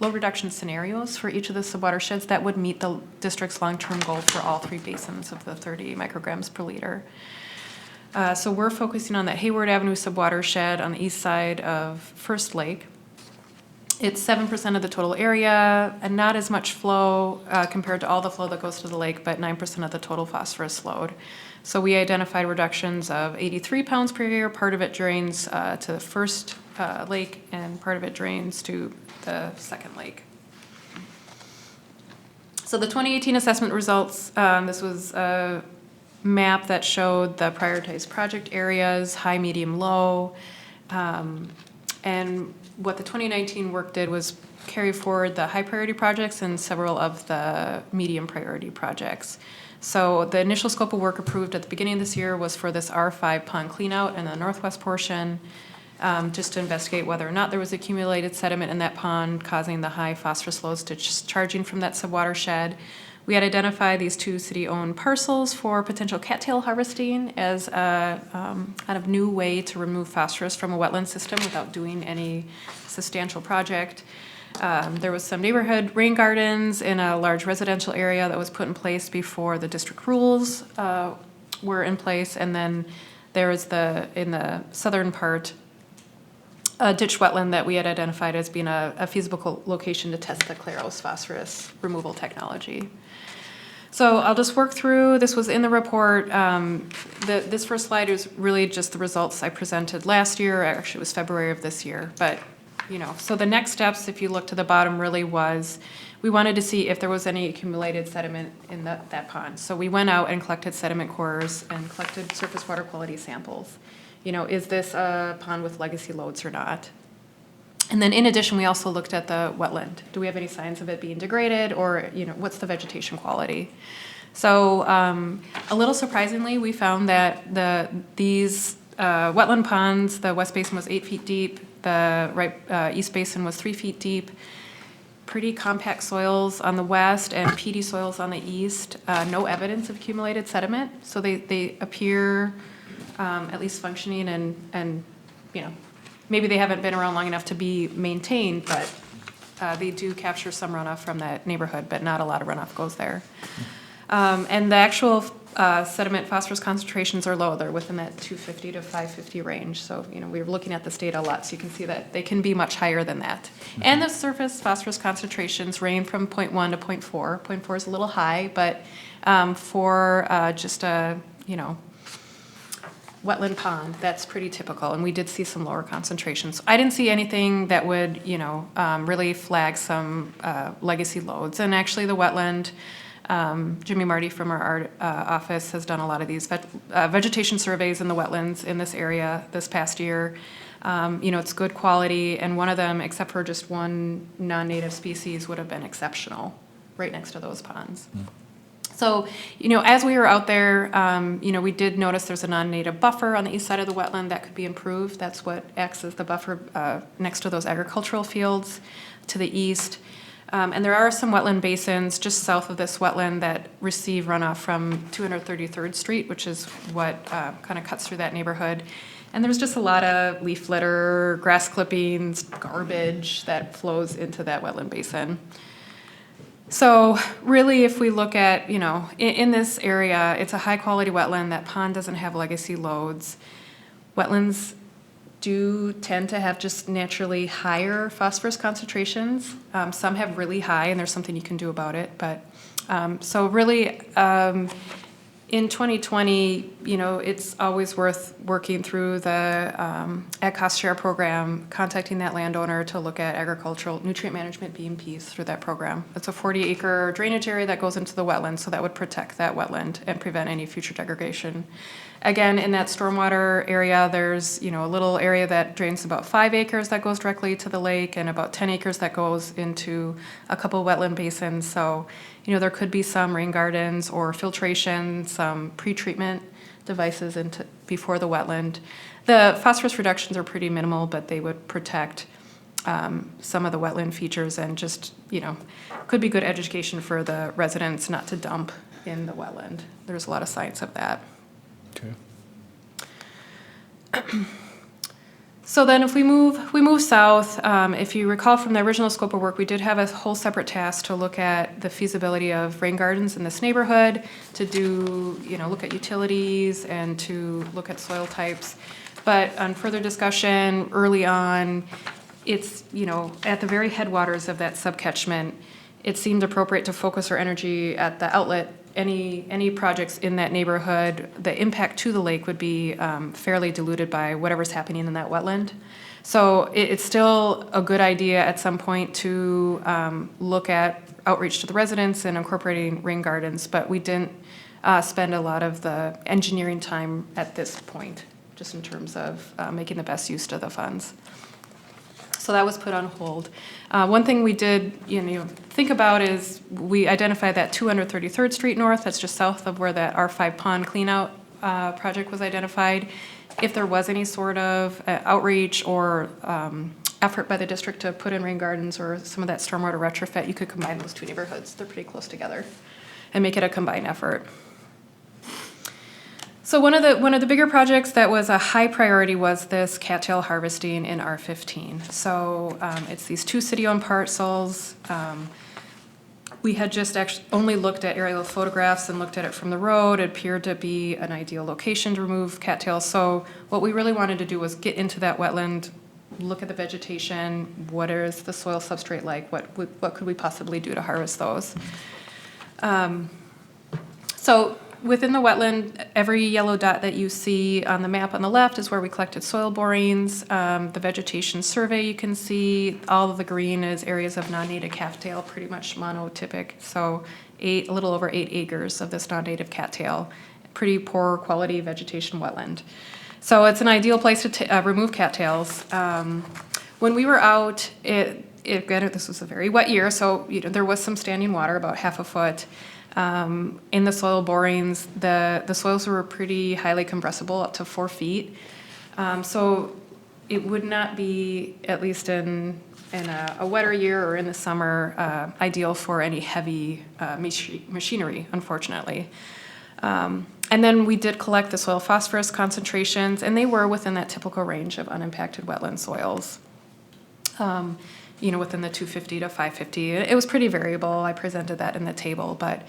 load reduction scenarios for each of the subwatersheds that would meet the district's long-term goal for all three basins of the 30 micrograms per liter. So we're focusing on that Hayward Avenue subwatershed on the east side of First Lake. It's 7% of the total area, and not as much flow compared to all the flow that goes to the lake, but 9% of the total phosphorus load. So we identified reductions of 83 pounds per year. Part of it drains to the first lake, and part of it drains to the second lake. So the 2018 assessment results, this was a map that showed the prioritized project areas, high, medium, low. And what the 2019 work did was carry forward the high priority projects and several of the medium priority projects. So the initial scope of work approved at the beginning of this year was for this R5 pond cleanout in the northwest portion, just to investigate whether or not there was accumulated sediment in that pond causing the high phosphorus loads discharging from that subwatershed. We had identified these two city-owned parcels for potential cattail harvesting as a kind of new way to remove phosphorus from a wetland system without doing any substantial project. There was some neighborhood rain gardens in a large residential area that was put in place before the district rules were in place. And then there was in the southern part, a ditch wetland that we had identified as being a feasible location to test the Claros phosphorus removal technology. So I'll just work through, this was in the report. This first slide is really just the results I presented last year. Actually, it was February of this year. But, you know, so the next steps, if you look to the bottom, really was, we wanted to see if there was any accumulated sediment in that pond. So we went out and collected sediment cores and collected surface water quality samples. You know, is this a pond with legacy loads or not? And then in addition, we also looked at the wetland. Do we have any signs of it being degraded, or, you know, what's the vegetation quality? So a little surprisingly, we found that these wetland ponds, the west basin was 8 feet deep, the east basin was 3 feet deep, pretty compact soils on the west and peaty soils on the east, no evidence of accumulated sediment. So they appear at least functioning and, you know, maybe they haven't been around long enough to be maintained, but they do capture some runoff from that neighborhood, but not a lot of runoff goes there. And the actual sediment phosphorus concentrations are low. They're within that 250 to 550 range. So, you know, we were looking at this data a lot, so you can see that they can be much higher than that. And the surface phosphorus concentrations range from 0.1 to 0.4. 0.4 is a little high, but for just a, you know, wetland pond, that's pretty typical, and we did see some lower concentrations. I didn't see anything that would, you know, really flag some legacy loads. And actually, the wetland, Jimmy Marty from our office has done a lot of these vegetation surveys in the wetlands in this area this past year. You know, it's good quality, and one of them, except for just one non-native species, would have been exceptional right next to those ponds. So, you know, as we were out there, you know, we did notice there's a non-native buffer on the east side of the wetland that could be improved. That's what acts as the buffer next to those agricultural fields to the east. And there are some wetland basins just south of this wetland that receive runoff from 233rd Street, which is what kind of cuts through that neighborhood. And there's just a lot of leaf litter, grass clippings, garbage that flows into that wetland basin. So really, if we look at, you know, in this area, it's a high-quality wetland. That pond doesn't have legacy loads. Wetlands do tend to have just naturally higher phosphorus concentrations. Some have really high, and there's something you can do about it. But so really, in 2020, you know, it's always worth working through the at-cost share program, contacting that landowner to look at agricultural nutrient management BMPs through that program. It's a 40-acre drainage area that goes into the wetland, so that would protect that wetland and prevent any future degradation. Again, in that stormwater area, there's, you know, a little area that drains about 5 acres that goes directly to the lake, and about 10 acres that goes into a couple wetland basins. So, you know, there could be some rain gardens or filtration, some pre-treatment devices before the wetland. The phosphorus reductions are pretty minimal, but they would protect some of the wetland features, and just, you know, could be good education for the residents not to dump in the wetland. There's a lot of science of that. Okay. So then if we move south, if you recall from the original scope of work, we did have a whole separate task to look at the feasibility of rain gardens in this neighborhood, to do, you know, look at utilities and to look at soil types. But on further discussion early on, it's, you know, at the very headwaters of that subcatchment, it seemed appropriate to focus our energy at the outlet. Any projects in that neighborhood, the impact to the lake would be fairly diluted by whatever's happening in that wetland. So it's still a good idea at some point to look at outreach to the residents and incorporating rain gardens, but we didn't spend a lot of the engineering time at this point, just in terms of making the best use of the funds. So that was put on hold. One thing we did, you know, think about is we identified that 233rd Street North, that's just south of where that R5 pond cleanout project was identified. If there was any sort of outreach or effort by the district to put in rain gardens or some of that stormwater retrofit, you could combine those two neighborhoods. They're pretty close together, and make it a combined effort. So one of the bigger projects that was a high priority was this cattail harvesting in R15. So it's these 2 city-owned parcels. We had just actually only looked at aerial photographs and looked at it from the road. It appeared to be an ideal location to remove cattail. So what we really wanted to do was get into that wetland, look at the vegetation, what is the soil substrate like, what could we possibly do to harvest those. So within the wetland, every yellow dot that you see on the map on the left is where we collected soil borings. The vegetation survey, you can see all of the green is areas of non-native cattail, pretty much monotypic. So a little over 8 acres of this non-native cattail, pretty poor quality vegetation wetland. So it's an ideal place to remove cattails. When we were out, again, this was a very wet year, so you know, there was some standing water, about half a foot. In the soil borings, the soils were pretty highly compressible, up to 4 feet. So it would not be, at least in a wetter year or in the summer, ideal for any heavy machinery, unfortunately. And then we did collect the soil phosphorus concentrations, and they were within that typical range of unimpacted wetland soils. Within the 250 to 550. It was pretty variable. I presented that in the table, but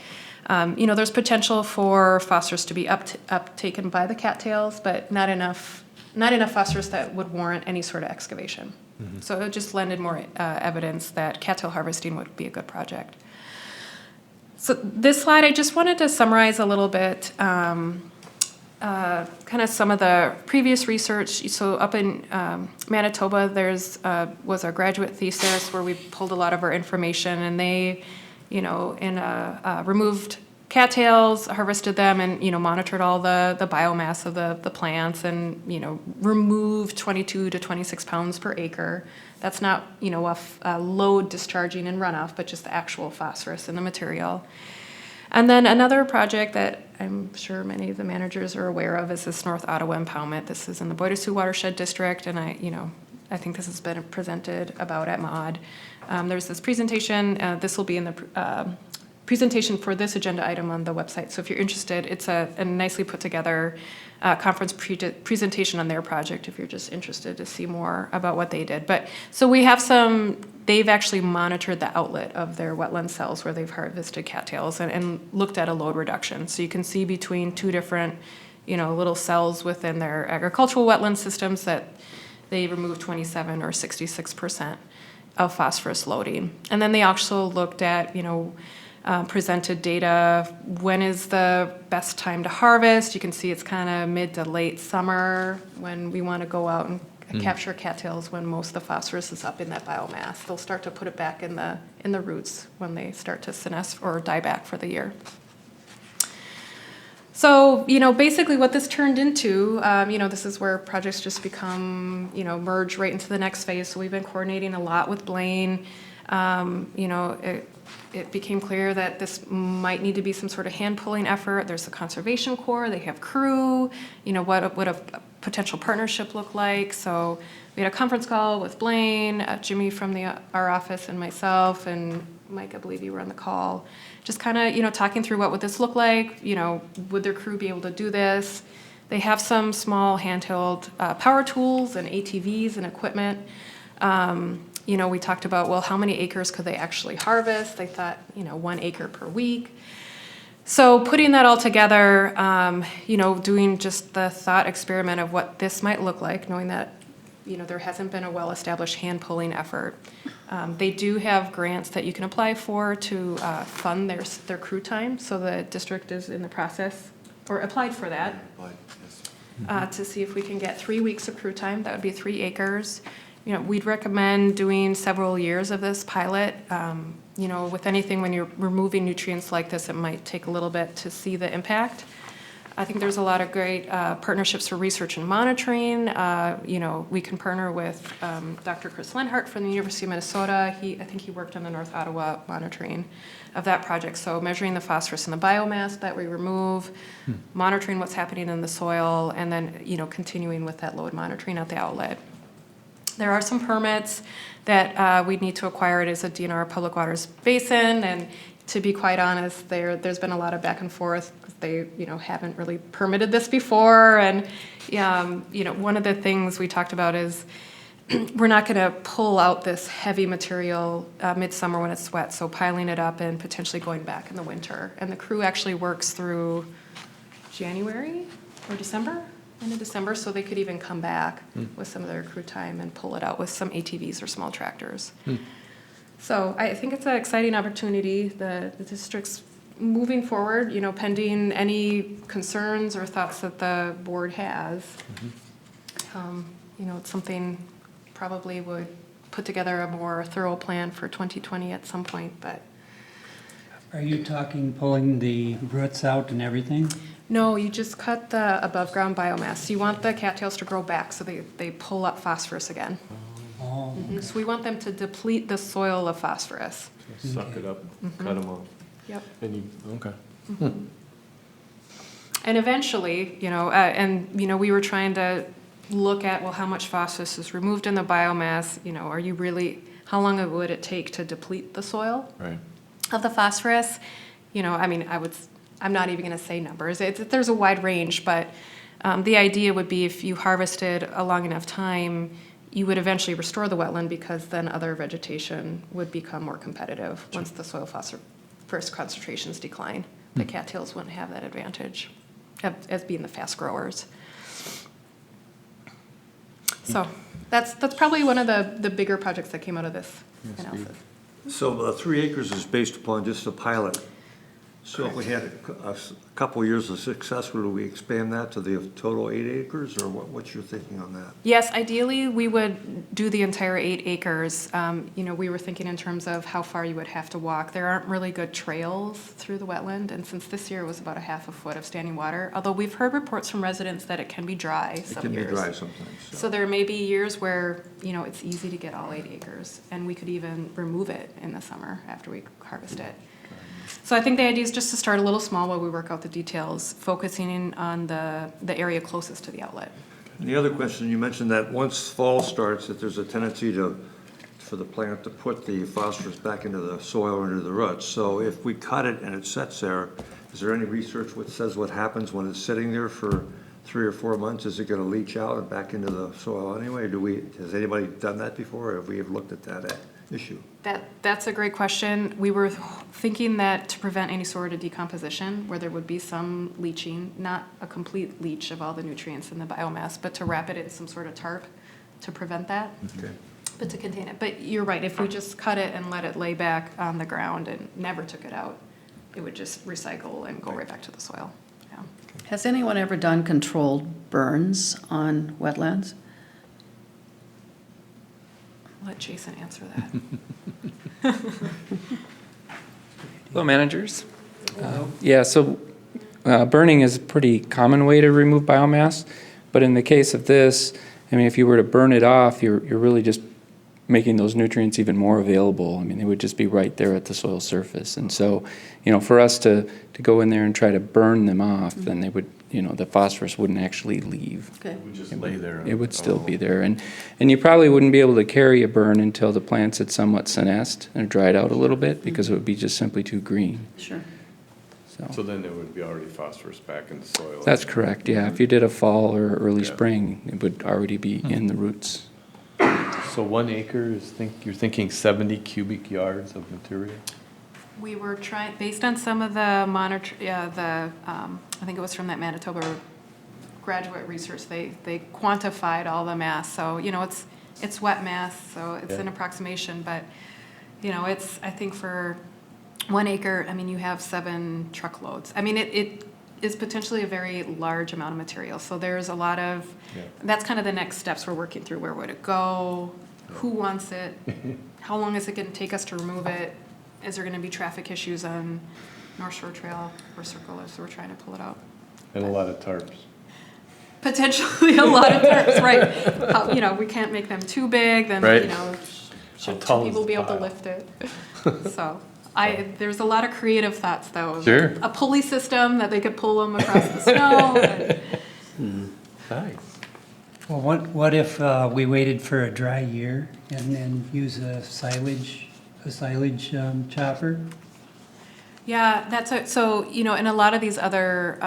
there's potential for phosphorus to be uptaken by the cattails, but not enough phosphorus that would warrant any sort of excavation. So it just lended more evidence that cattail harvesting would be a good project. So this slide, I just wanted to summarize a little bit, kind of some of the previous research. So up in Manitoba, was our graduate thesis where we pulled a lot of our information, and they, removed cattails, harvested them, and monitored all the biomass of the plants, and removed 22 to 26 pounds per acre. That's not a load discharging in runoff, but just the actual phosphorus in the material. And then another project that I'm sure many of the managers are aware of is this North Ottawa impoundment. This is in the Boyder Sioux Watershed District, and I think this has been presented about at MOD. There's this presentation. This will be in the presentation for this agenda item on the website. So if you're interested, it's a nicely put together conference presentation on their project if you're just interested to see more about what they did. But so we have they've actually monitored the outlet of their wetland cells where they've harvested cattails and looked at a load reduction. So you can see between two different, little cells within their agricultural wetland systems that they removed 27 or 66% of phosphorus loading. And then they also looked at, presented data, when is the best time to harvest. You can see it's kind of mid to late summer when we want to go out and capture cattails, when most of the phosphorus is up in that biomass. They'll start to put it back in the roots when they start to senesce or die back for the year. So, basically what this turned into, this is where projects just become, merge right into the next phase. So we've been coordinating a lot with Blaine. It became clear that this might need to be some sort of hand-pulling effort. There's the Conservation Corps, they have crew, what would a potential partnership look like? So we had a conference call with Blaine, Jimmy from our office, and myself, and Mike, I believe you were on the call. Just kind of, talking through what would this look like, would their crew be able to do this? They have some small handheld power tools and ATVs and equipment. We talked about, well, how many acres could they actually harvest? They thought, 1 acre per week. So putting that all together, doing just the thought experiment of what this might look like, knowing that, there hasn't been a well-established hand-pulling effort. They do have grants that you can apply for to fund their crew time. So the district is in the process, or applied for that, to see if we can get 3 weeks of crew time. That would be 3 acres. We'd recommend doing several years of this pilot. With anything, when you're removing nutrients like this, it might take a little bit to see the impact. I think there's a lot of great partnerships for research and monitoring. We can partner with Dr. Chris Lenhart from the University of Minnesota. I think he worked on the North Ottawa monitoring of that project. So measuring the phosphorus in the biomass that we remove, monitoring what's happening in the soil, and then, continuing with that load monitoring at the outlet. There are some permits that we need to acquire. It is a DNR Public Waters Basin, and to be quite honest, there's been a lot of back and forth because they, haven't really permitted this before. And, one of the things we talked about is we're not going to pull out this heavy material midsummer when it's wet, so piling it up and potentially going back in the winter. And the crew actually works through January or December? End of December, so they could even come back with some of their crew time and pull it out with some ATVs or small tractors. So I think it's an exciting opportunity. The district's moving forward, pending any concerns or thoughts that the board has. It's something probably would put together a more thorough plan for 2020 at some point, but. Are you talking pulling the roots out and everything? No, you just cut the above ground biomass. You want the cattails to grow back so they pull up phosphorus again. Oh, So we want them to deplete the soil of phosphorus. Suck it up, cut them off. Yep. Okay. And eventually, we were trying to look at, well, how much phosphorus is removed in the biomass? How long would it take to deplete the soil Right. of the phosphorus? I would I'm not even gonna say numbers, there's a wide range, but the idea would be if you harvested a long enough time, you would eventually restore the wetland because then other vegetation would become more competitive once the soil phosphorus concentrations decline. The cattails wouldn't have that advantage as being the fast growers. So that's probably one of the bigger projects that came out of this analysis. So the 3 acres is based upon just a pilot. So if we had a couple of years of success, would we expand that to the total 8 acres, or what's your thinking on that? Yes, ideally, we would do the entire 8 acres. We were thinking in terms of how far you would have to walk. There aren't really good trails through the wetland, and since this year it was about a half a foot of standing water, although we've heard reports from residents that it can be dry some years. It can be dry sometimes. So there may be years where, it's easy to get all 8 acres, and we could even remove it in the summer after we harvest it. So I think the idea is just to start a little small while we work out the details, focusing on the area closest to the outlet. And the other question, you mentioned that once fall starts, that there's a tendency for the plant to put the phosphorus back into the soil or into the roots. So if we cut it and it sits there, is there any research which says what happens when it's sitting there for 3 or 4 months? Is it going to leach out and back into the soil anyway? Has anybody done that before, or have we looked at that issue? That's a great question. We were thinking that to prevent any sort of decomposition, where there would be some leaching, not a complete leach of all the nutrients in the biomass, but to wrap it in some sort of tarp to prevent that, Okay. but to contain it. But you're right, if we just cut it and let it lay back on the ground and never took it out, it would just recycle and go right back to the soil. Yeah. Has anyone ever done controlled burns on wetlands? I'll let Jason answer that. Hello, managers. Yeah, so burning is a pretty common way to remove biomass, but in the case of this, I mean, if you were to burn it off, you're really just making those nutrients even more available. I mean, they would just be right there at the soil surface. And so, for us to go in there and try to burn them off, then they would, the phosphorus wouldn't actually leave. Okay. It would just lay there. It would still be there. And you probably wouldn't be able to carry a burn until the plants had somewhat senesced and dried out a little bit, because it would be just simply too green. Sure. So then there would be already phosphorus back in the soil. That's correct, yeah. If you did a fall or early Yeah. spring, it would already be in the roots. So 1 acre you're thinking 70 cubic yards of material? We were trying, based on some of the I think it was from that Manitoba graduate research, they quantified all the mass. So, it's wet mass, so it's an approximation, but, it's, I think for 1 acre, I mean, you have 7 truckloads. I mean, it is potentially a very large amount of material. So there's a lot of, that's kind of the next steps we're working through. Where would it go? Who wants it? How long is it going to take us to remove it? Is there going to be traffic issues on North Shore Trail or Circle as we're trying to pull it out? And a lot of tarps. Potentially a lot of tarps, right. We can't make them too big, then, Right. should tall two is people the be able to pile? lift it? So, there's a lot of creative thoughts, though. Sure. A pulley system that they could pull them across the snow. Nice. Well, what if we waited for a dry year and then use a silage chopper? Yeah, that's it. So, in a lot of these other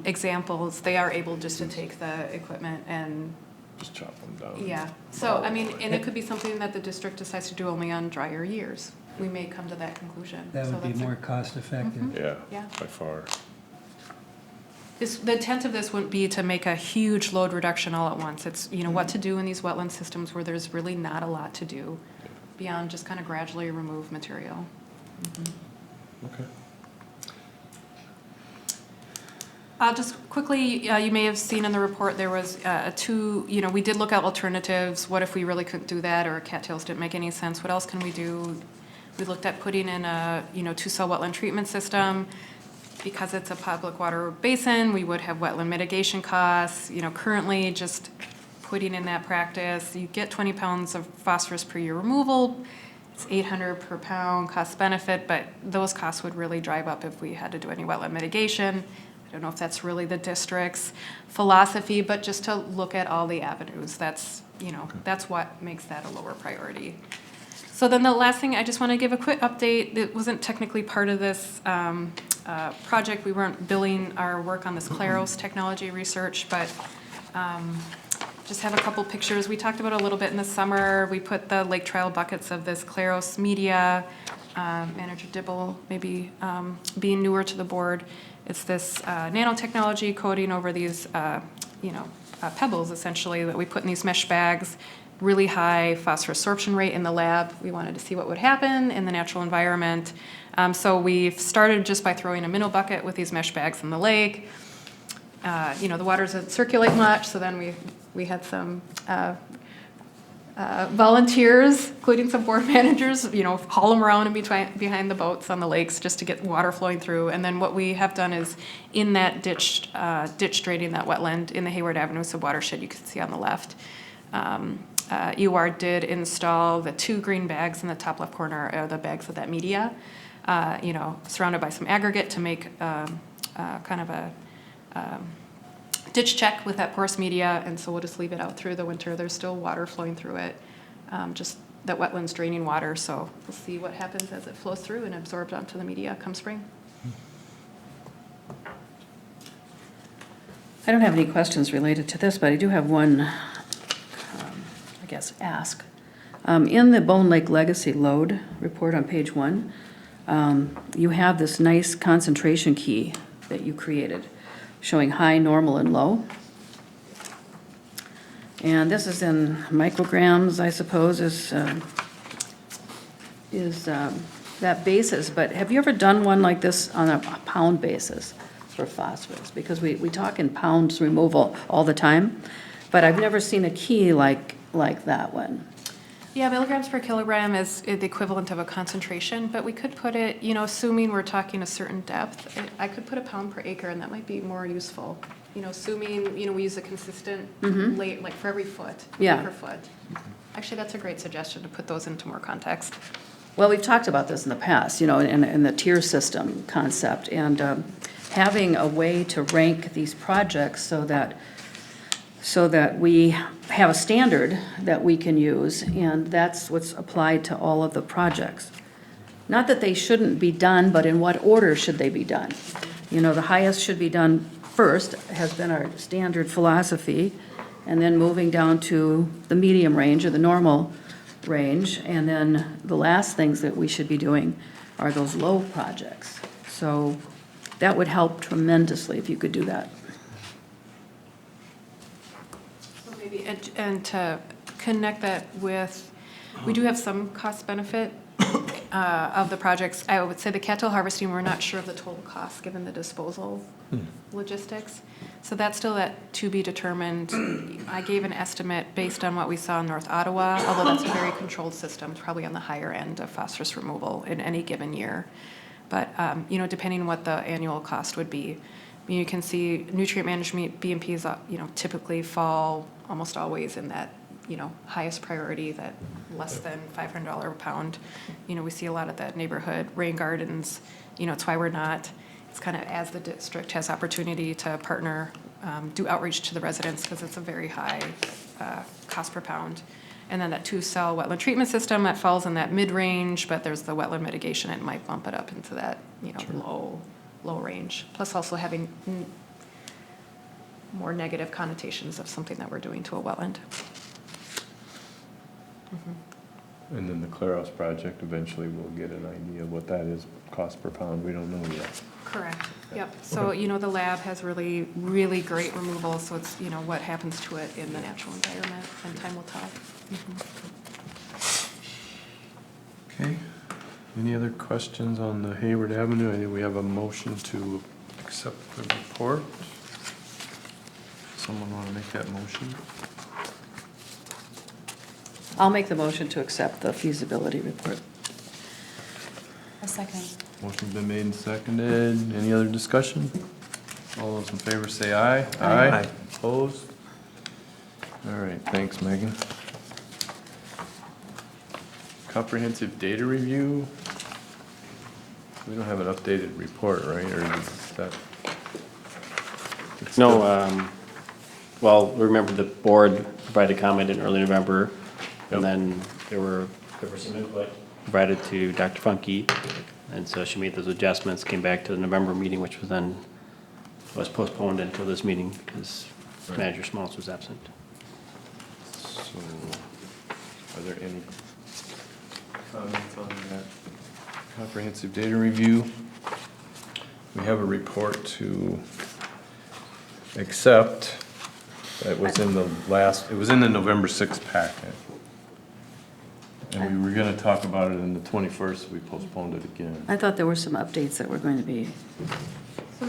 examples, they are able just to take the equipment and, Just chop them down. yeah. So, I mean, and it could be something that the district decides to do only on drier years. We may come to that conclusion. That So would be that's a- more cost effective. Yeah, Yeah. by far. The intent of this wouldn't be to make a huge load reduction all at once. It's, what to do in these wetland systems where there's really not a lot to do beyond just kind of gradually remove material. Okay. Just quickly, you may have seen in the report, there was we did look at alternatives. What if we really couldn't do that, or cattails didn't make any sense? What else can we do? We looked at putting in a, two-cell wetland treatment system. Because it's a public water basin, we would have wetland mitigation costs. Currently, just putting in that practice, you get 20 pounds of phosphorus per year removal. It's $800 per pound cost benefit, but those costs would really drive up if we had to do any wetland mitigation. I don't know if that's really the district's philosophy, but just to look at all the avenues, that's what makes that a lower priority. So then the last thing, I just want to give a quick update. It wasn't technically part of this project. We weren't billing our work on this Claros technology research, but just have a couple pictures. We talked about it a little bit in the summer. We put the lake trial buckets of this Claros media. Manager Dibble maybe being newer to the board. It's this nanotechnology coating over these, pebbles essentially that we put in these mesh bags. Really high phosphorus absorption rate in the lab. We wanted to see what would happen in the natural environment. So we've started just by throwing a minnow bucket with these mesh bags in the lake. The water doesn't circulate much, so then we had some volunteers, including some board managers, haul them around behind the boats on the lakes just to get water flowing through. And then what we have done is in that ditch draining that wetland in the Hayward Avenue Watershed, you can see on the left. EOR did install the 2 green bags in the top left corner, the bags of that media, surrounded by some aggregate to make kind of a ditch check with that porous media, and so we'll just leave it out through the winter. There's still water flowing through it, just that wetland's draining water, so we'll see what happens as it flows through and absorbs onto the media come spring. I don't have any questions related to this, but I do have one, ask. In the Bone Lake Legacy Load report on page 1, you have this nice concentration key that you created, showing high, normal, and low. And this is in micrograms, I suppose, is that basis. But have you ever done one like this on a pound basis for phosphorus? Because we talk in pounds removal all the time, but I've never seen a key like that one. Yeah, milligrams per kilogram is the equivalent of a concentration, but we could put it, assuming we're talking a certain depth, I could put a pound per acre, and that might be more useful. Assuming, we use a consistent rate, like for every foot, per foot. Actually, that's a great suggestion to put those into more context. Well, we've talked about this in the past, in the tier system concept, and having a way to rank these projects so that we have a standard that we can use, and that's what's applied to all of the projects. Not that they shouldn't be done, but in what order should they be done? The highest should be done first, has been our standard philosophy, and then moving down to the medium range or the normal range, and then the last things that we should be doing are those low projects. So that would help tremendously if you could do that. And to connect that with, we do have some cost benefit of the projects. I would say the cattail harvesting, we're not sure of the total cost given the disposal logistics. So that's still to be determined. I gave an estimate based on what we saw in North Ottawa, although that's a very controlled system, probably on the higher end of phosphorus removal in any given year. But, depending on what the annual cost would be. You can see nutrient management BMPs, typically fall almost always in that, highest priority, that less than $500 a pound. We see a lot of that neighborhood Raingardens. It's why we're not. It's kind of as the district has opportunity to partner, do outreach to the residents because it's a very high cost per pound. And then that 2-cell wetland treatment system that falls in that mid-range, but there's the wetland mitigation. It might bump it up into that, low range, plus also having more negative connotations of something that we're doing to a wetland. And then the Claros project, eventually we'll get an idea of what that is, cost per pound, we don't know yet. Correct, yep. So, the lab has really, really great removal, so it's, what happens to it in the natural environment, and time will tell. Okay, any other questions on the Hayward Avenue? I think we have a motion to accept the report. Someone want to make that motion? I'll make the motion to accept the feasibility report. A second. Motion's been made and seconded. Any other discussion? All those in favor say aye. Aye. Opposed? All right, thanks, Megan. Comprehensive data review. We don't have an updated report, right? Or is that? No, well, remember the board provided comment in early November, and then there were some input provided to Dr. Funky, And so she made those adjustments, came back to the November meeting, which was then, was postponed until this meeting because Manager Smalls was absent. So, are there any comments on that comprehensive data review? We have a report to accept that was in the last, it was in the November 6th packet. And we were gonna talk about it in the 21st, we postponed it again. I thought there were some updates that were going to be. So,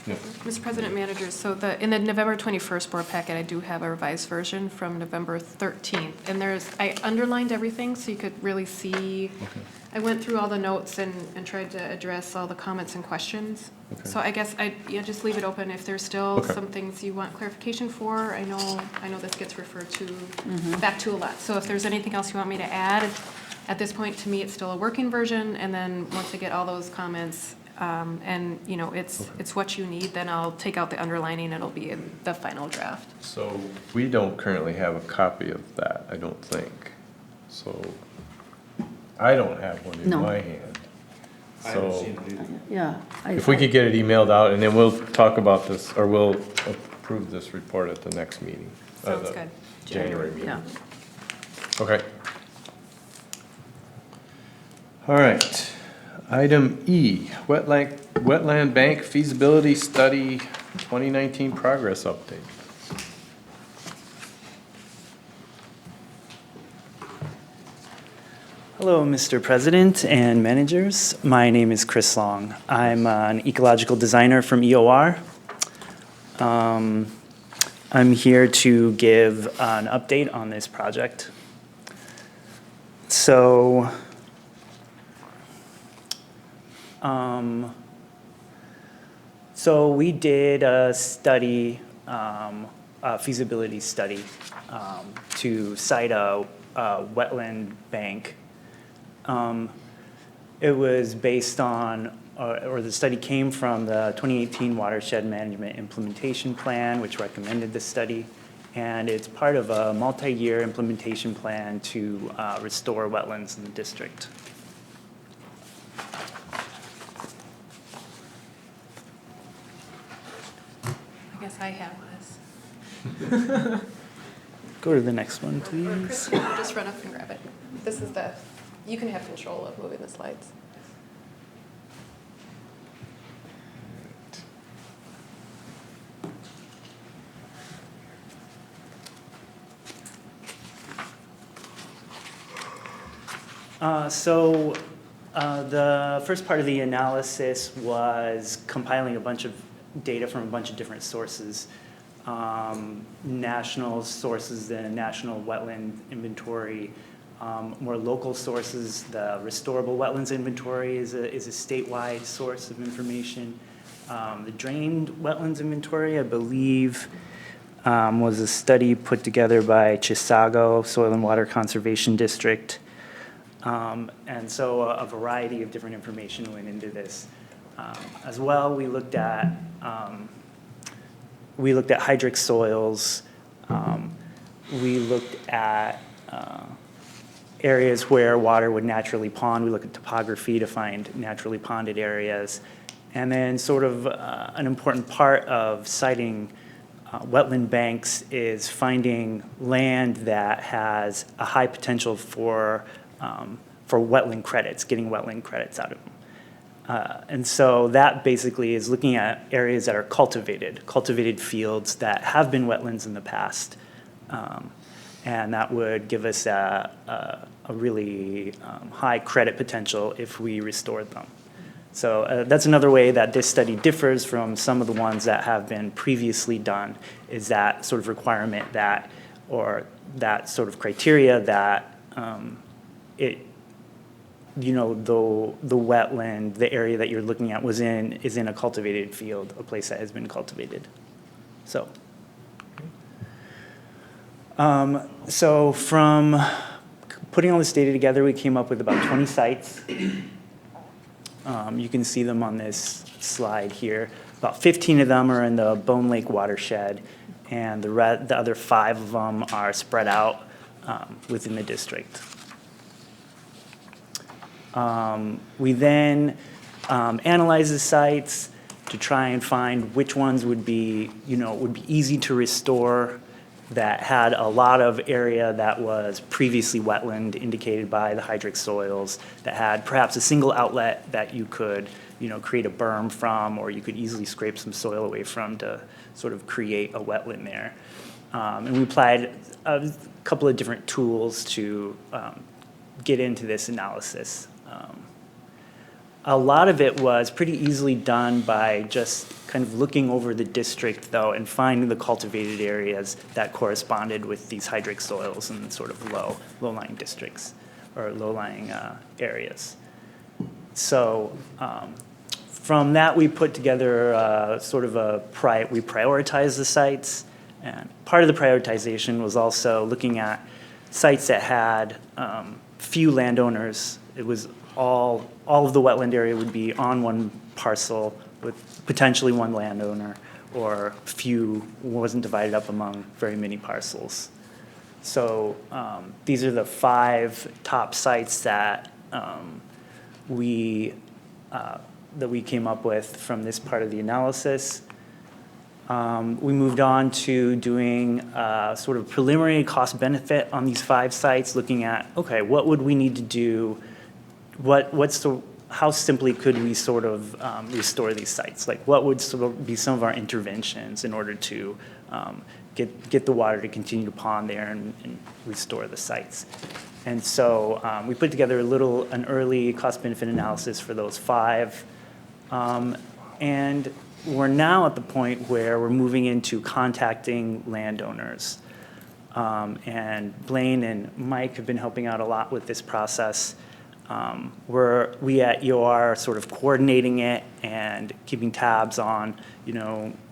Yep. Mr. President, managers, so in the November 21st board packet, I do have a revised version from November 13th. And I underlined everything so you could really see. Okay. I went through all the notes and tried to address all the comments and questions. Okay. So I guess just leave it open if there's still Okay. some things you want clarification for. I know this gets referred to, back to a lot. So if there's anything else you want me to add, at this point, to me, it's still a working version. And then once I get all those comments, and, it's what you need, then I'll take out the underlining, it'll be in the final draft. So we don't currently have a copy of that, I don't think. So I don't have one in No. my hand. So Yeah. if we could get it emailed out and then we'll talk about this, or we'll approve this report at the next meeting. Sounds the good. January meeting. Yeah. Okay. All right. Item E, Wetland Bank Feasibility Study 2019 Progress Update. Hello, Mr. President and managers. My name is Chris Long. I'm an ecological designer from EOR. I'm here to give an update on this project. So, we did a study, a feasibility study, to site a wetland bank. It was based on, or the study came from the 2018 Watershed Management Implementation Plan, which recommended the study. And it's part of a multi-year implementation plan to restore wetlands in the district. I guess I have this. Go to the next one, Or please. Chris, you can just run up and grab it. This is you can have control of moving the slides. The first part of the analysis was compiling a bunch of data from a bunch of different sources. National sources, the National Wetland Inventory, more local sources, the Restorable Wetlands Inventory is a statewide source of information. The Drained Wetlands Inventory, I believe, was a study put together by Chisago Soil and Water Conservation District. And so a variety of different information went into this. As well, we looked at hydric soils. We looked at areas where water would naturally pond. We looked at topography to find naturally ponded areas. And then sort of an important part of siting wetland banks is finding land that has a high potential for wetland credits, getting wetland credits out of them. And so that basically is looking at areas that are cultivated fields that have been wetlands in the past. And that would give us a really high credit potential if we restored them. So that's another way that this study differs from some of the ones that have been previously done, is that sort of requirement that, or that sort of criteria that the wetland, the area that you're looking at is in a cultivated field, a place that has been cultivated. So from putting all this data together, we came up with about 20 sites. You can see them on this slide here. About 15 of them are in the Bone Lake watershed, and the other 5 of them are spread out within the district. We then analyzed the sites to try and find which ones would be easy to restore, that had a lot of area that was previously wetland indicated by the hydric soils, that had perhaps a single outlet that you could, create a berm from, or you could easily scrape some soil away from to sort of create a wetland there. And we applied a couple of different tools to get into this analysis. A lot of it was pretty easily done by just kind of looking over the district, though, and finding the cultivated areas that corresponded with these hydric soils in sort of low-lying districts or low-lying areas. So from that, we put together sort of we prioritized the sites, and part of the prioritization was also looking at sites that had few landowners. It was all of the wetland area would be on one parcel with potentially one landowner, or few, wasn't divided up among very many parcels. So these are the 5 top sites that we came up with from this part of the analysis. We moved on to doing sort of preliminary cost benefit on these 5 sites, looking at, okay, what would we need to do? How simply could we sort of restore these sites? Like, what would sort of be some of our interventions in order to get the water to continue to pond there and restore the sites? And so we put together an early cost-benefit analysis for those 5. And we're now at the point where we're moving into contacting landowners. And Blaine and Mike have been helping out a lot with this process. We at EOR are sort of coordinating it and keeping tabs on,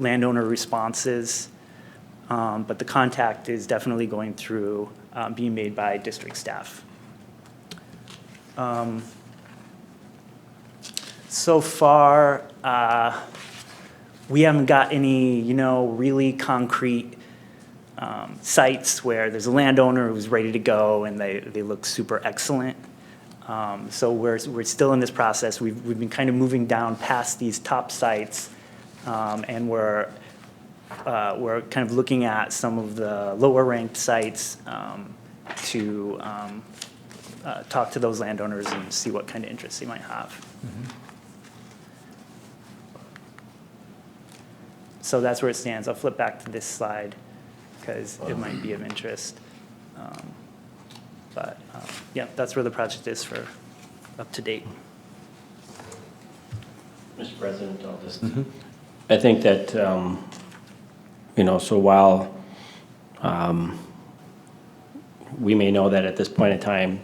landowner responses. But the contact is definitely going through, being made by district staff. So far, we haven't got any, really concrete sites where there's a landowner who's ready to go and they look super excellent. So we're still in this process. We've been kind of moving down past these top sites, and we're kind of looking at some of the lower ranked sites to talk to those landowners and see what kind of interest they might have. Mm-hmm. So that's where it stands. I'll flip back to this slide because it might be of interest. But yeah, that's where the project is for up to date. Mr. President, I'll just, I think that, so while we may know that at this point in time,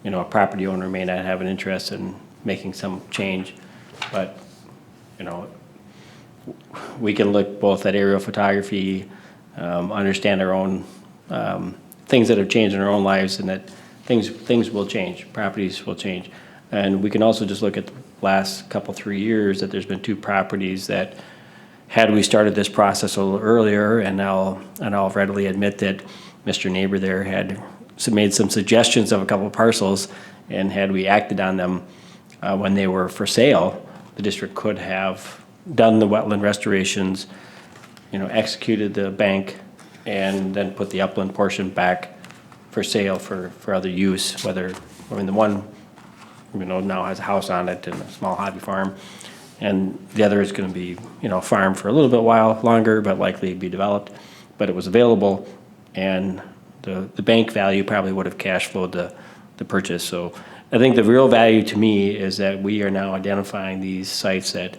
a property owner may not have an interest in making some change, but, we can look both at aerial photography, understand our own things that have changed in our own lives, and that things will change, properties will change. And we can also just look at the last 3 years that there's been 2 properties that, had we started this process a little earlier, and I'll readily admit that Mr. Neighbor there had made some suggestions of a couple of parcels, and had we acted on them when they were for sale, the district could have done the wetland restorations, executed the bank, and then put the upland portion back for sale for other use, the one, now has a house on it and a small hobby farm, and the other is gonna be, farmed for a little bit while longer, but likely be developed. But it was available, and the bank value probably would have cash flowed the purchase. So I think the real value to me is that we are now identifying these sites that,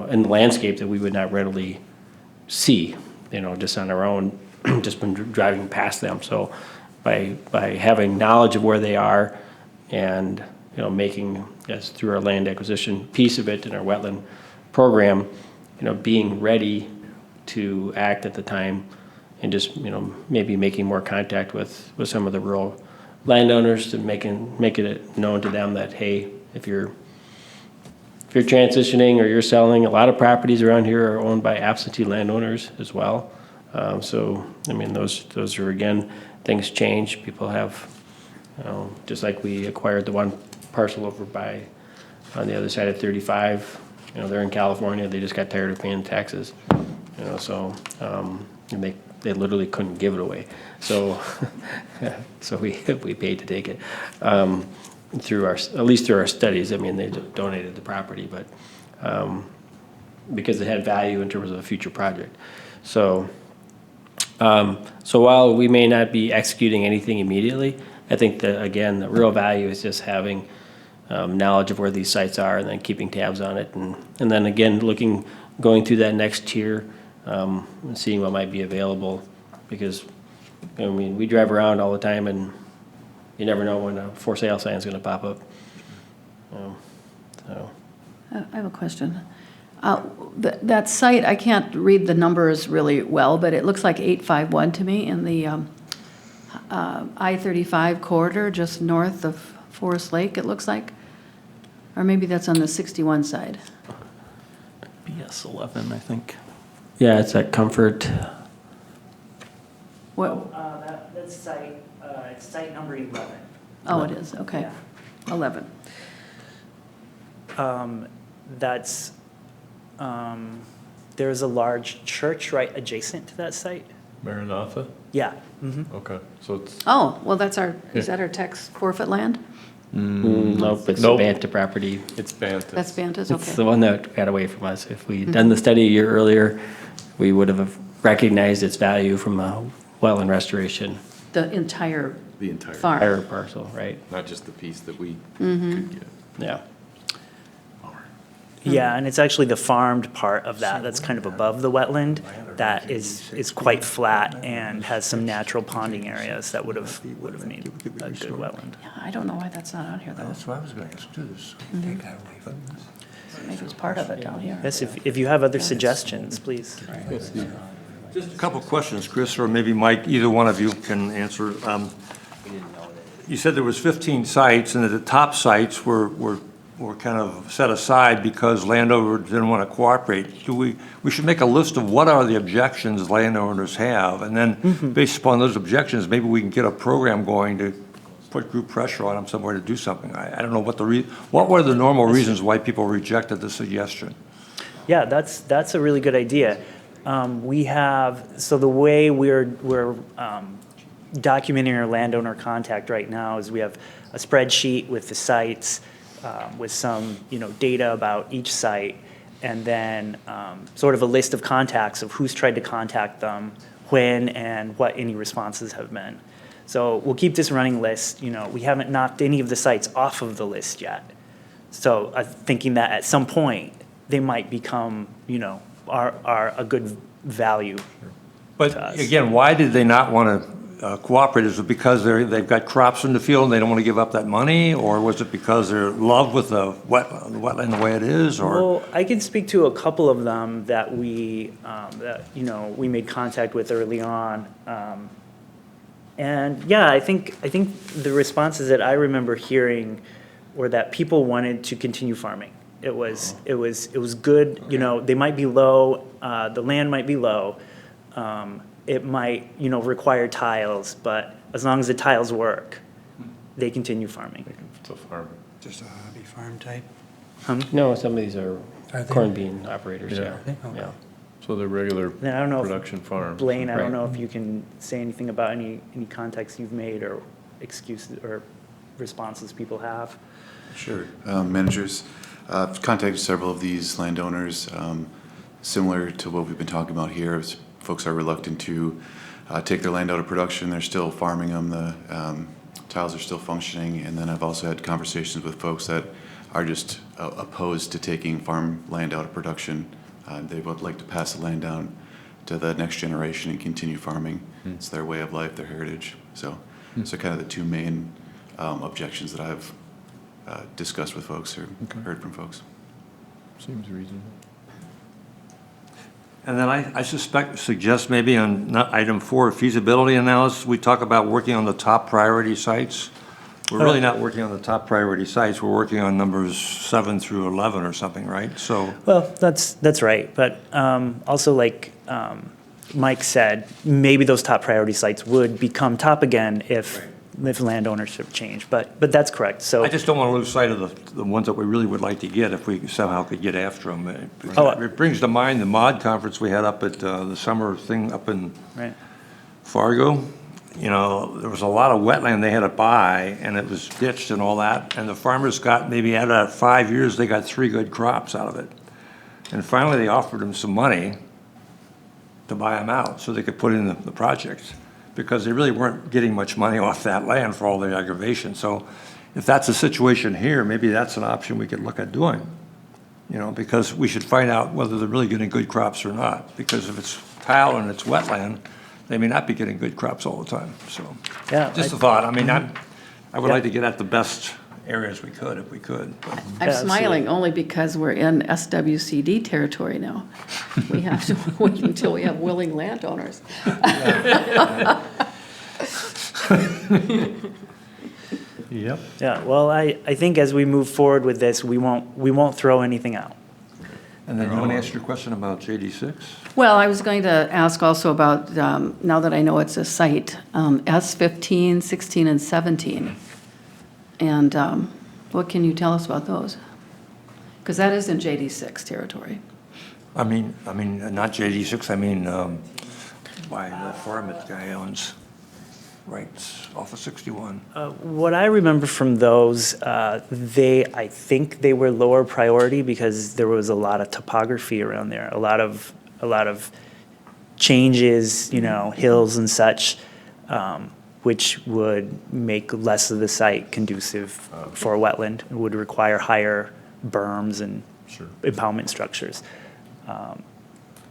in the landscape, that we would not readily see, just on our own, just been driving past them. So by having knowledge of where they are, and making, yes, through our land acquisition piece of it in our wetland program, being ready to act at the time, and just maybe making more contact with some of the rural landowners, to making it known to them that, hey, if you're transitioning or you're selling, a lot of properties around here are owned by absentee landowners as well. So, those are, again, things change. People have, just like we acquired the one parcel over by, on the other side of 35. You know, they're in California, they just got tired of paying taxes, you know, so, and they literally couldn't give it away. So, so we paid to take it, through our, at least through our studies. I mean, they donated the property, but, because it had value in terms of a future project. So, so while we may not be executing anything immediately, I think that, again, the real value is just having knowledge of where these sites are and then keeping tabs on it. And then again, going through that next tier and seeing what might be available. Because, I mean, we drive around all the time and you never know when a for sale sign is going to pop up. So. I have a question. That site, I can't read the numbers really well, but it looks like 851 to me in the I-35 corridor just north of Forest Lake, it looks like. Or maybe that's on the 61 side. BS 11, I think. Yeah, it's at Comfort. What? That's site, it's site number 11. Oh, it is, okay. 11. That's, there's a large church right adjacent to that site. Maranatha? Yeah. Okay, so it's. Oh, well, is that our tax forfeit land? Nope, it's the Nope. Banta property. It's Banta. That's Banta's, It's okay. the one that got away from us. If we'd done the study a year earlier, we would have recognized its value from a wetland restoration. The entire farm. Entire parcel, right? Not just the piece that we Mm-hmm. could get. Yeah. Yeah, and it's actually the farmed part of that that's kind of above the wetland that is quite flat and has some natural ponding areas that would have made a good wetland. Yeah, I don't know why that's not on here, though. That's what I was going to ask too. Maybe it's part of it down here. Yes, if you have other suggestions, please. Just a couple of questions, Chris, or maybe Mike, either one of you can answer. You said there was 15 sites, and that the top sites were kind of set aside because landowners didn't want to cooperate. We should make a list of what are the objections landowners have, and then based upon those objections, maybe we can get a program going to put group pressure on them somewhere to do something. I don't know what were the normal reasons why people rejected the suggestion? Yeah, that's a really good idea. So the way we're documenting our landowner contact right now is we have a spreadsheet with the sites, with some, data about each site, and then sort of a list of contacts of who's tried to contact them, when, and what any responses have been. So we'll keep this running list. We haven't knocked any of the sites off of the list yet. So I'm thinking that at some point, they might become, are a good value. But again, why did they not want to cooperate? Is it because they've got crops in the field and they don't want to give up that money? Or was it because they're in love with the wetland the way it is? Or Well, I can speak to a couple of them that we made contact with early on. And yeah, I think the responses that I remember hearing were that people wanted to continue farming. It was good, they might be low, the land might be low. It might, require tiles, but as long as the tiles work, they continue farming. It's a farm. Just a hobby farm type? No, some of these are Are they? corn bean operators, Yeah. yeah. Are they? Okay. Yeah. So they're regular Then I don't know if- production farms. Blaine, I don't Right. know if you can say anything about any contacts you've made or excuses or responses people have. Sure. Managers, I've contacted several of these landowners, similar to what we've been talking about here. Folks are reluctant to take their land out of production. They're still farming them. The tiles are still functioning. And then I've also had conversations with folks that are just opposed to taking farm land out of production. They would like to pass the land down to the next generation and continue farming. It's their way of life, their heritage. So kind of the two main objections that I've discussed with folks or heard from folks. Seems reasonable. And then I suggest maybe on item 4, feasibility analysis, we talk about working on the top priority sites. We're really not working on the top priority sites. We're working on numbers 7 through 11 or something, right? So, Well, that's right, but also like Mike said, maybe those top priority sites would become top again if if landownership change, but that's correct, so. I just don't want to lose sight of the ones that we really would like to get if we somehow could get after them. It brings to mind the mod conference we had up at the summer thing up in Right. Fargo. You know, there was a lot of wetland they had to buy, and it was ditched and all that, and the farmers got, maybe out of 5 years, they got 3 good crops out of it. And finally, they offered them some money to buy them out so they could put in the projects, because they really weren't getting much money off that land for all the aggravation. So if that's the situation here, maybe that's an option we could look at doing, you know, because we should find out whether they're really getting good crops or not. Because if it's tile and it's wetland, they may not be getting good crops all the time, so. Yeah, Just a thought, I mean, I would like to get at the best areas we could, if we could. I'm smiling only because we're in SWCD territory now. We have to wait until we have willing landowners. Yep. Yeah, well, I think as we move forward with this, we won't throw anything out. And then you want to ask your question about JD6? Well, I was going to ask also about, now that I know it's a site, S15, 16, and 17. And what can you tell us about those? Because that is in JD6 territory. I mean, not JD6, I mean, by the farm that the guy owns, right off of 61. What I remember from those, I think they were lower priority because there was a lot of topography around there, a lot of changes, you know, hills and such, which would make less of the site conducive for a wetland. It would require higher berms and impoundment structures.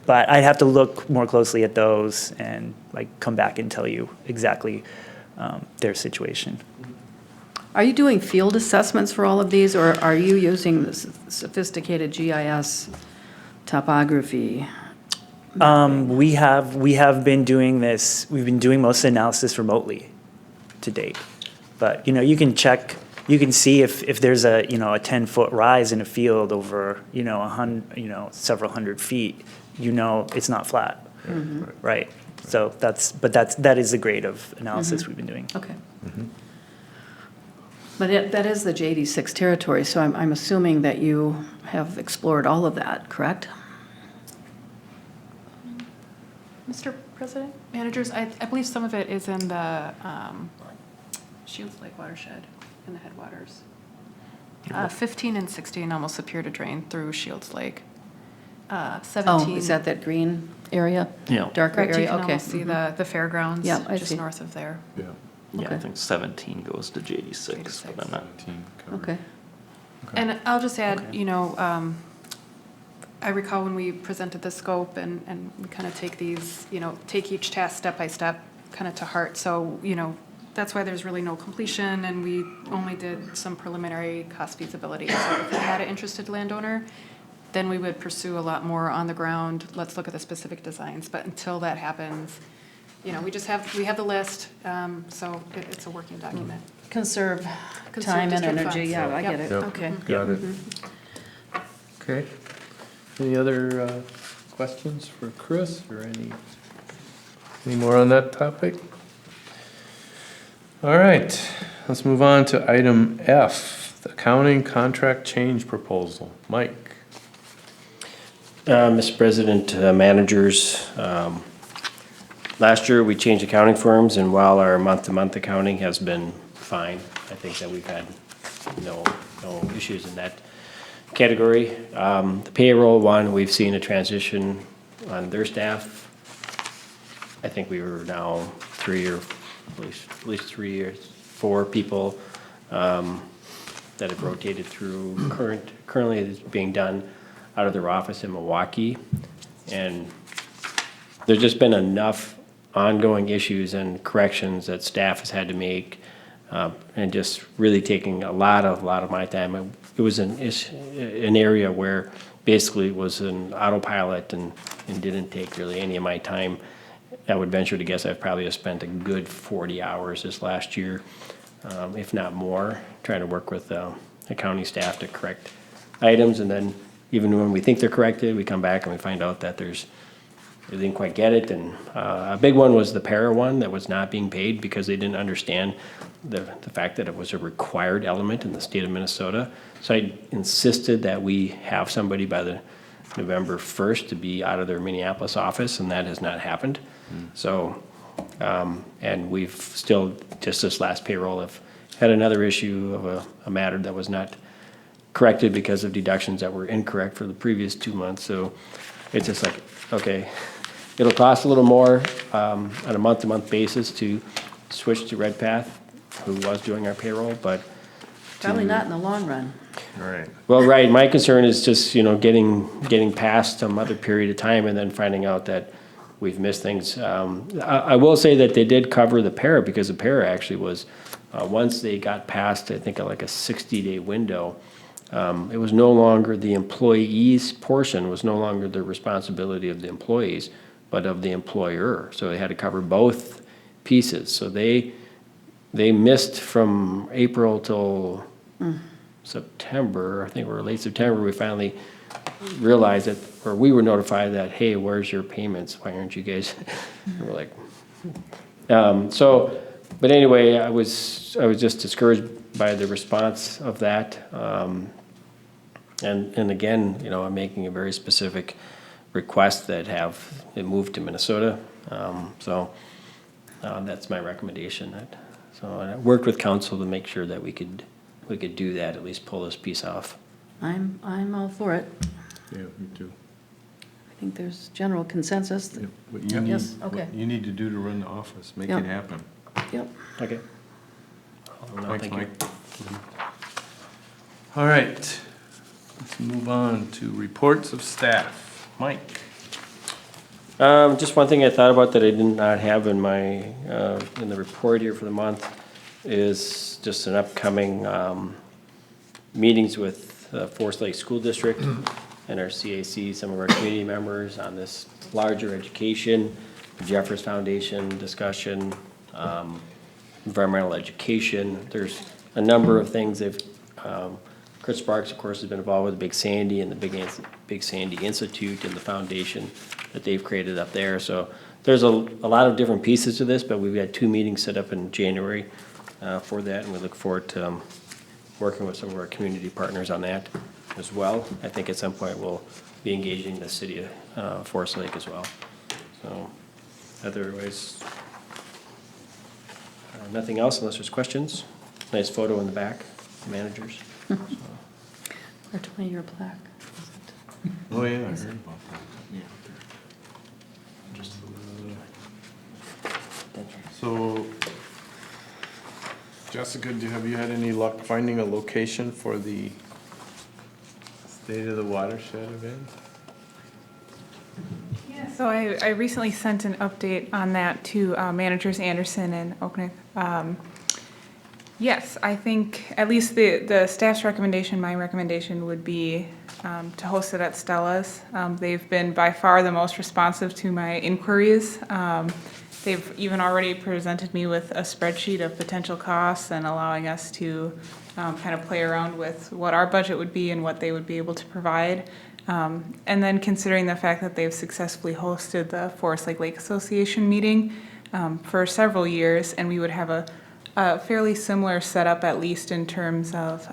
But I'd have to look more closely at those and come back and tell you exactly their situation. Are you doing field assessments for all of these, or are you using the sophisticated GIS topography? We have been doing this. We've been doing most of the analysis remotely to date. But you know, you can check. You can see if there's a 10-foot rise in a field over several hundred feet. You know it's not flat, right? So that is the grade of analysis we've been doing. Okay. But that is the JD6 territory, so I'm assuming that you have explored all of that, correct? Mr. President, managers, I believe some of it is in the Shields Lake watershed in the headwaters. 15 and 16 almost appear to drain through Shields Lake. 17. Oh, is that green area? Yeah. Darker Correct, you area, can okay. almost see the fairgrounds Yeah, I just see. north of there. Yeah. Yeah, I Okay. think 17 goes to JD6, but I'm not. 17 covered. Okay. And I'll just add, I recall when we presented the scope and we kind of take these, take each task step by step kind of to heart. So, that's why there's really no completion and we only did some preliminary cost feasibility. So if we had an interested landowner, then we would pursue a lot more on the ground. Let's look at the specific designs. But until that happens, we have the list. So it's a working document. Conserve Conserve time and district energy, funds. yeah, I Yep. get it, Yep. okay. Got it. Okay. Any other questions for Chris or any more on that topic? All right, let's move on to item F, the accounting contract change proposal. Mike? Mr. President, managers, last year we changed accounting firms, and while our month-to-month accounting has been fine, I think that we've had no issues in that category. The payroll one, we've seen a transition on their staff. I think we were now at least 3 or 4 people that have rotated through. Currently it's being done out of their office in Milwaukee, and there's just been enough ongoing issues and corrections that staff has had to make, and just really taking a lot of my time. It was an area where basically it was an autopilot and didn't take really any of my time. I would venture to guess I've probably spent a good 40 hours this last year, if not more, trying to work with accounting staff to correct items. And then even when we think they're corrected, we come back and we find out that they didn't quite get it. And a big one was the para one that was not being paid because they didn't understand the fact that it was a required element in the state of Minnesota. So I insisted that we have somebody by the November 1st to be out of their Minneapolis office, and that has not happened. So, and we've still, just this last payroll, have had another issue of a matter that was not corrected because of deductions that were incorrect for the previous 2 months. So it's just like, okay, it'll cost a little more on a month-to-month basis to switch to Redpath, who was doing our payroll, but. Probably not in the long run. Right. Well, right, my concern is just, getting past some other period of time and then finding out that we've missed things. I will say that they did cover the para, because the para actually was, once they got past, I think, like a 60-day window, it was no longer the employees' portion, was no longer the responsibility of the employees, but of the employer. So they had to cover both pieces. So they missed from April till September. I think we were late September. We finally realized that, or we were notified that, hey, where's your payments? Why aren't you guys? And we're like, but anyway, I was just discouraged by the response of that. And again, I'm making a very specific request that have it moved to Minnesota. That's my recommendation. So I worked with council to make sure that we could do that, at least pull this piece off. I'm all for it. Yeah, me too. I think there's general consensus. What you need, Yes, okay. what you need to do to run the office, make Yep. it happen. Yep. Okay. Thanks, Thank you. Mike. All right, let's move on to reports of staff. Mike? Just one thing I thought about that I did not have in my, in the report here for the month is just an upcoming, meetings with Forest Lake School District and our CAC, some of our community members on this larger education, Jeffers Foundation discussion, environmental education. There's a number of things they've, Chris Sparks, of course, has been involved with Big Sandy and the Big Sandy Institute and the foundation that they've created up there. So there's a lot of different pieces to this, but we've got 2 meetings set up in January for that, and we look forward to working with some of our community partners on that as well. I think at some point we'll be engaging the city of Forest Lake as well. So otherwise, nothing else unless there's questions. Nice photo in the back, managers. Our 20-year plaque. Oh, yeah, I heard about that. So, Jessica, have you had any luck finding a location for the State of the Watershed event? Yeah, so I recently sent an update on that to managers Anderson and Oaknick. Yes, I think at least the staff's recommendation, my recommendation would be to host it at Stella's. They've been by far the most responsive to my inquiries. They've even already presented me with a spreadsheet of potential costs and allowing us to kind of play around with what our budget would be and what they would be able to provide. And then considering the fact that they've successfully hosted the Forest Lake Association meeting for several years, and we would have a fairly similar setup, at least in terms of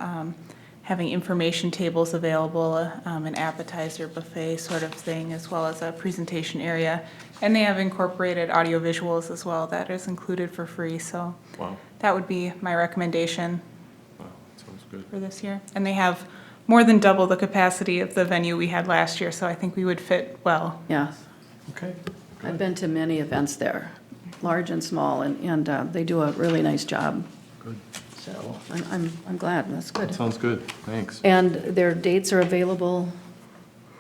having information tables available, an appetizer buffet sort of thing, as well as a presentation area. And they have incorporated audio visuals as well that is included for free. So Wow. that would be my recommendation Wow, sounds good. for this year. And they have more than double the capacity of the venue we had last year, so I think we would fit well. Yeah. Okay. I've been to many events there, large and small, and they do a really nice job. Good. So I'm glad, that's good. Sounds good, thanks. And their dates are available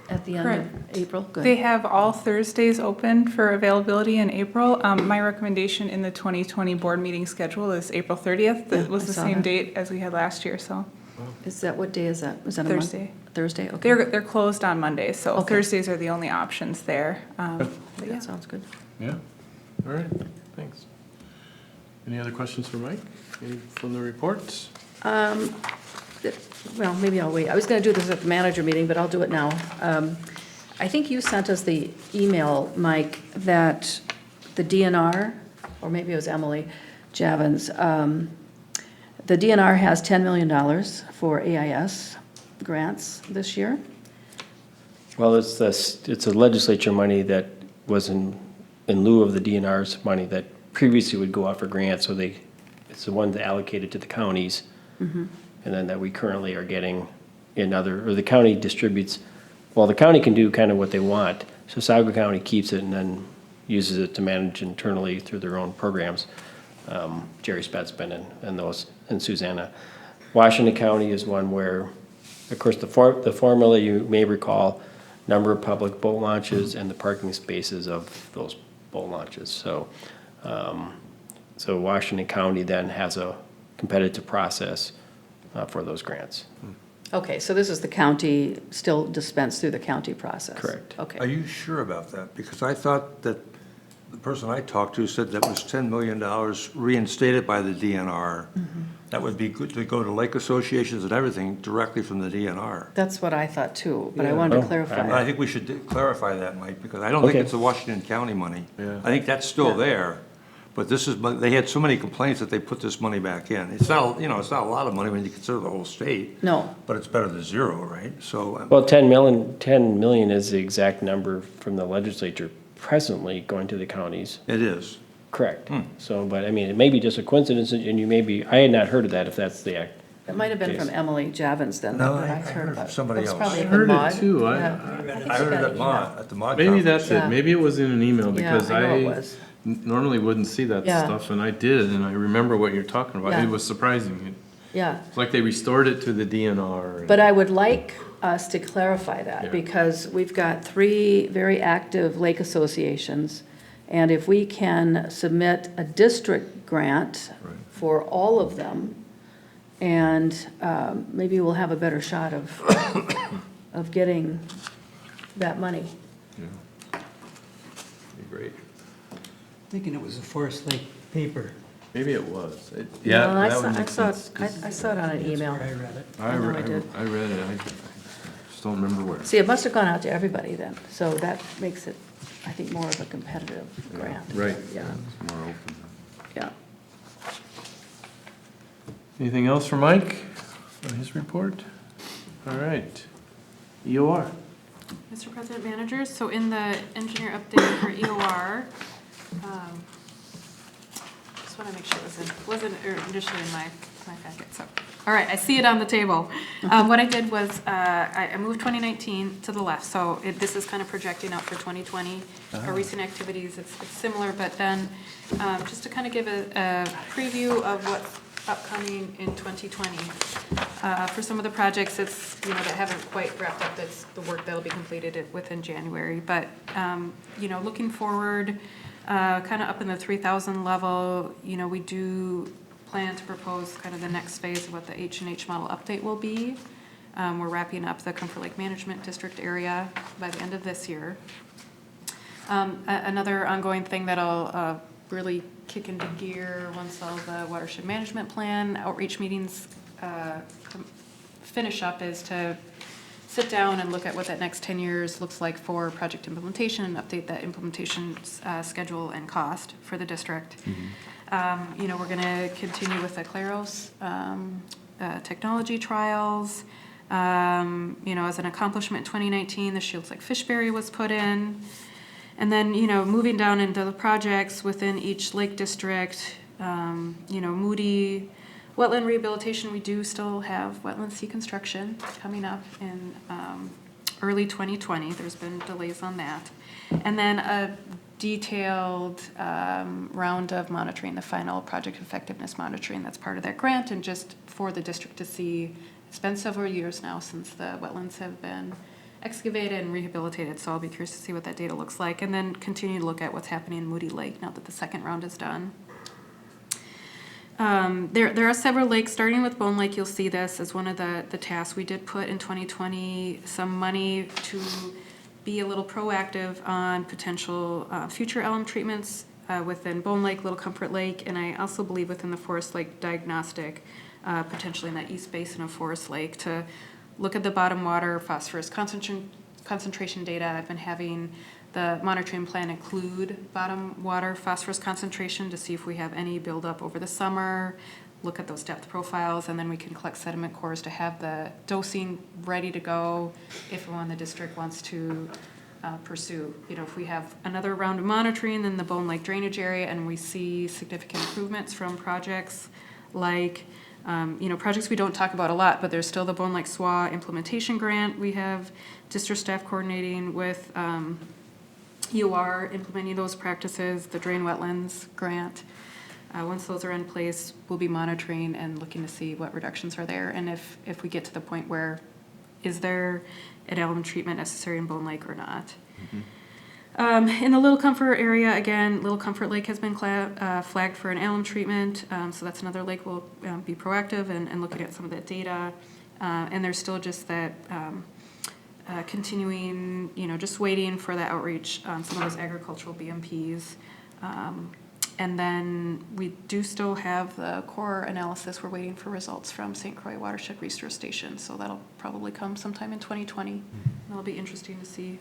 at the end Correct. of April? Good. They have all Thursdays open for availability in April. My recommendation in the 2020 board meeting schedule is April 30th. That was I the saw same that. date as we had last year, so. Is that, what day is that? Is that a month? Thursday. Thursday, okay. They're closed on Mondays, so Okay. Thursdays are the only options there. But yeah. That sounds good. Yeah, all right, thanks. Any other questions for Mike? Any from the reports? Well, maybe I'll wait. I was going to do this at the manager meeting, but I'll do it now. I think you sent us the email, Mike, that the DNR, or maybe it was Emily Javins, The DNR has $10 million for AIS grants this year. Well, it's a legislature money that was in lieu of the DNR's money that previously would go out for grants, so it's the one that allocated to the counties. And then that we currently are getting or the county distributes, well, the county can do kind of what they want. So Saugatuck County keeps it and then uses it to manage internally through their own programs. Jerry Spetzman and Susanna. Washington County is one where, of course, the formula you may recall, number of public boat launches and the parking spaces of those boat launches. So, so Washington County then has a competitive process for those grants. Okay, so this is the county, still dispensed through the county process? Correct. Okay. Are you sure about that? Because I thought that the person I talked to said that was $10 million reinstated by the DNR. That would be good to go to lake associations and everything directly from the DNR. That's what I thought too, but I wanted to clarify. I think we should clarify that, Mike, because I don't think it's the Washington County money. I think that's still there, but they had so many complaints that they put this money back in. It's not, it's not a lot of money when you consider the whole state. No. But it's better than zero, right? So. Well, 10 million is the exact number from the legislature presently going to the counties. It is. Correct. So, but I mean, it may be just a coincidence, and I had not heard of that, if that's the act. It might have been Yes. from Emily Javins then. No, that I I've heard it from about. somebody That's else. probably I from heard Maud. it too. Yeah. I heard it at Maud. the Maud Maybe conference. that's it. Maybe it was in an email because I know it was. normally wouldn't see that Yeah. stuff, and I did, and I remember what you're talking about. Yeah. It was surprising. Yeah. It's like they restored it to the DNR. But I would like us to clarify that, Yeah. because we've got 3 very active lake associations, and if we can submit a district grant for all of them, and maybe we'll have a better shot of getting that money. Be great. Thinking it was a Forest Lake paper. Maybe it was. No, I that saw- would I make saw it- sense. I saw it on an That's email. where I read it. I know I did. read it. I just don't remember where. See, it must have gone out to everybody then, so that makes it, I think, more of a competitive grant. Right. Yeah, It's more open. yeah. Anything else for Mike on his report? All right. EOR. Mr. President, managers, so in the engineer update for EOR, just want to make sure it wasn't initially in my packet, so. All right, I see it on the table. What I did was, I moved 2019 to the left, so this is kind of projecting out for 2020. Our recent activities, it's similar, but then, just to kind of give a preview of what's upcoming in 2020. For some of the projects, it's, that haven't quite wrapped up, that's the work that'll be completed within January. But, looking forward, kind of up in the 3,000 level, we do plan to propose kind of the next phase of what the H&H model update will be. We're wrapping up the Comfort Lake Management District area by the end of this year. Another ongoing thing that'll really kick into gear once all the watershed management plan outreach meetings finish up is to sit down and look at what that next 10 years looks like for project implementation and update that implementation schedule and cost for the district. We're going to continue with the Claros technology trials. As an accomplishment in 2019, the Shields Lake Fishberry was put in. And then, moving down into the projects within each lake district, Moody, wetland rehabilitation, we do still have wetland sea construction coming up in early 2020. There's been delays on that. And then a detailed round of monitoring, the final project effectiveness monitoring that's part of that grant, and just for the district to see. It's been several years now since the wetlands have been excavated and rehabilitated, so I'll be curious to see what that data looks like, and then continue to look at what's happening in Moody Lake now that the second round is done. There are several lakes, starting with Bone Lake. You'll see this as one of the tasks we did put in 2020, some money to be a little proactive on potential future alum treatments within Bone Lake, Little Comfort Lake, and I also believe within the Forest Lake diagnostic, potentially in that east basin of Forest Lake, to look at the bottom water phosphorus concentration data. I've been having the monitoring plan include bottom water phosphorus concentration to see if we have any buildup over the summer. look at those depth profiles, and then we can collect sediment cores to have the dosing ready to go if one the district wants to pursue. If we have another round of monitoring in the Bone Lake drainage area and we see significant improvements from projects like, projects we don't talk about a lot, but there's still the Bone Lake SWA implementation grant. We have district staff coordinating with UR implementing those practices, the drain wetlands grant. Once those are in place, we'll be monitoring and looking to see what reductions are there, and if we get to the point where is there an alum treatment necessary in Bone Lake or not. In the Little Comfort area, again, Little Comfort Lake has been flagged for an alum treatment, so that's another lake we'll be proactive and looking at some of that data. And there's still just that continuing, just waiting for the outreach on some of those agricultural BMPs. And then we do still have the core analysis. We're waiting for results from St. Croix Watershed Resource Station, so that'll probably come sometime in 2020. That'll be interesting to see.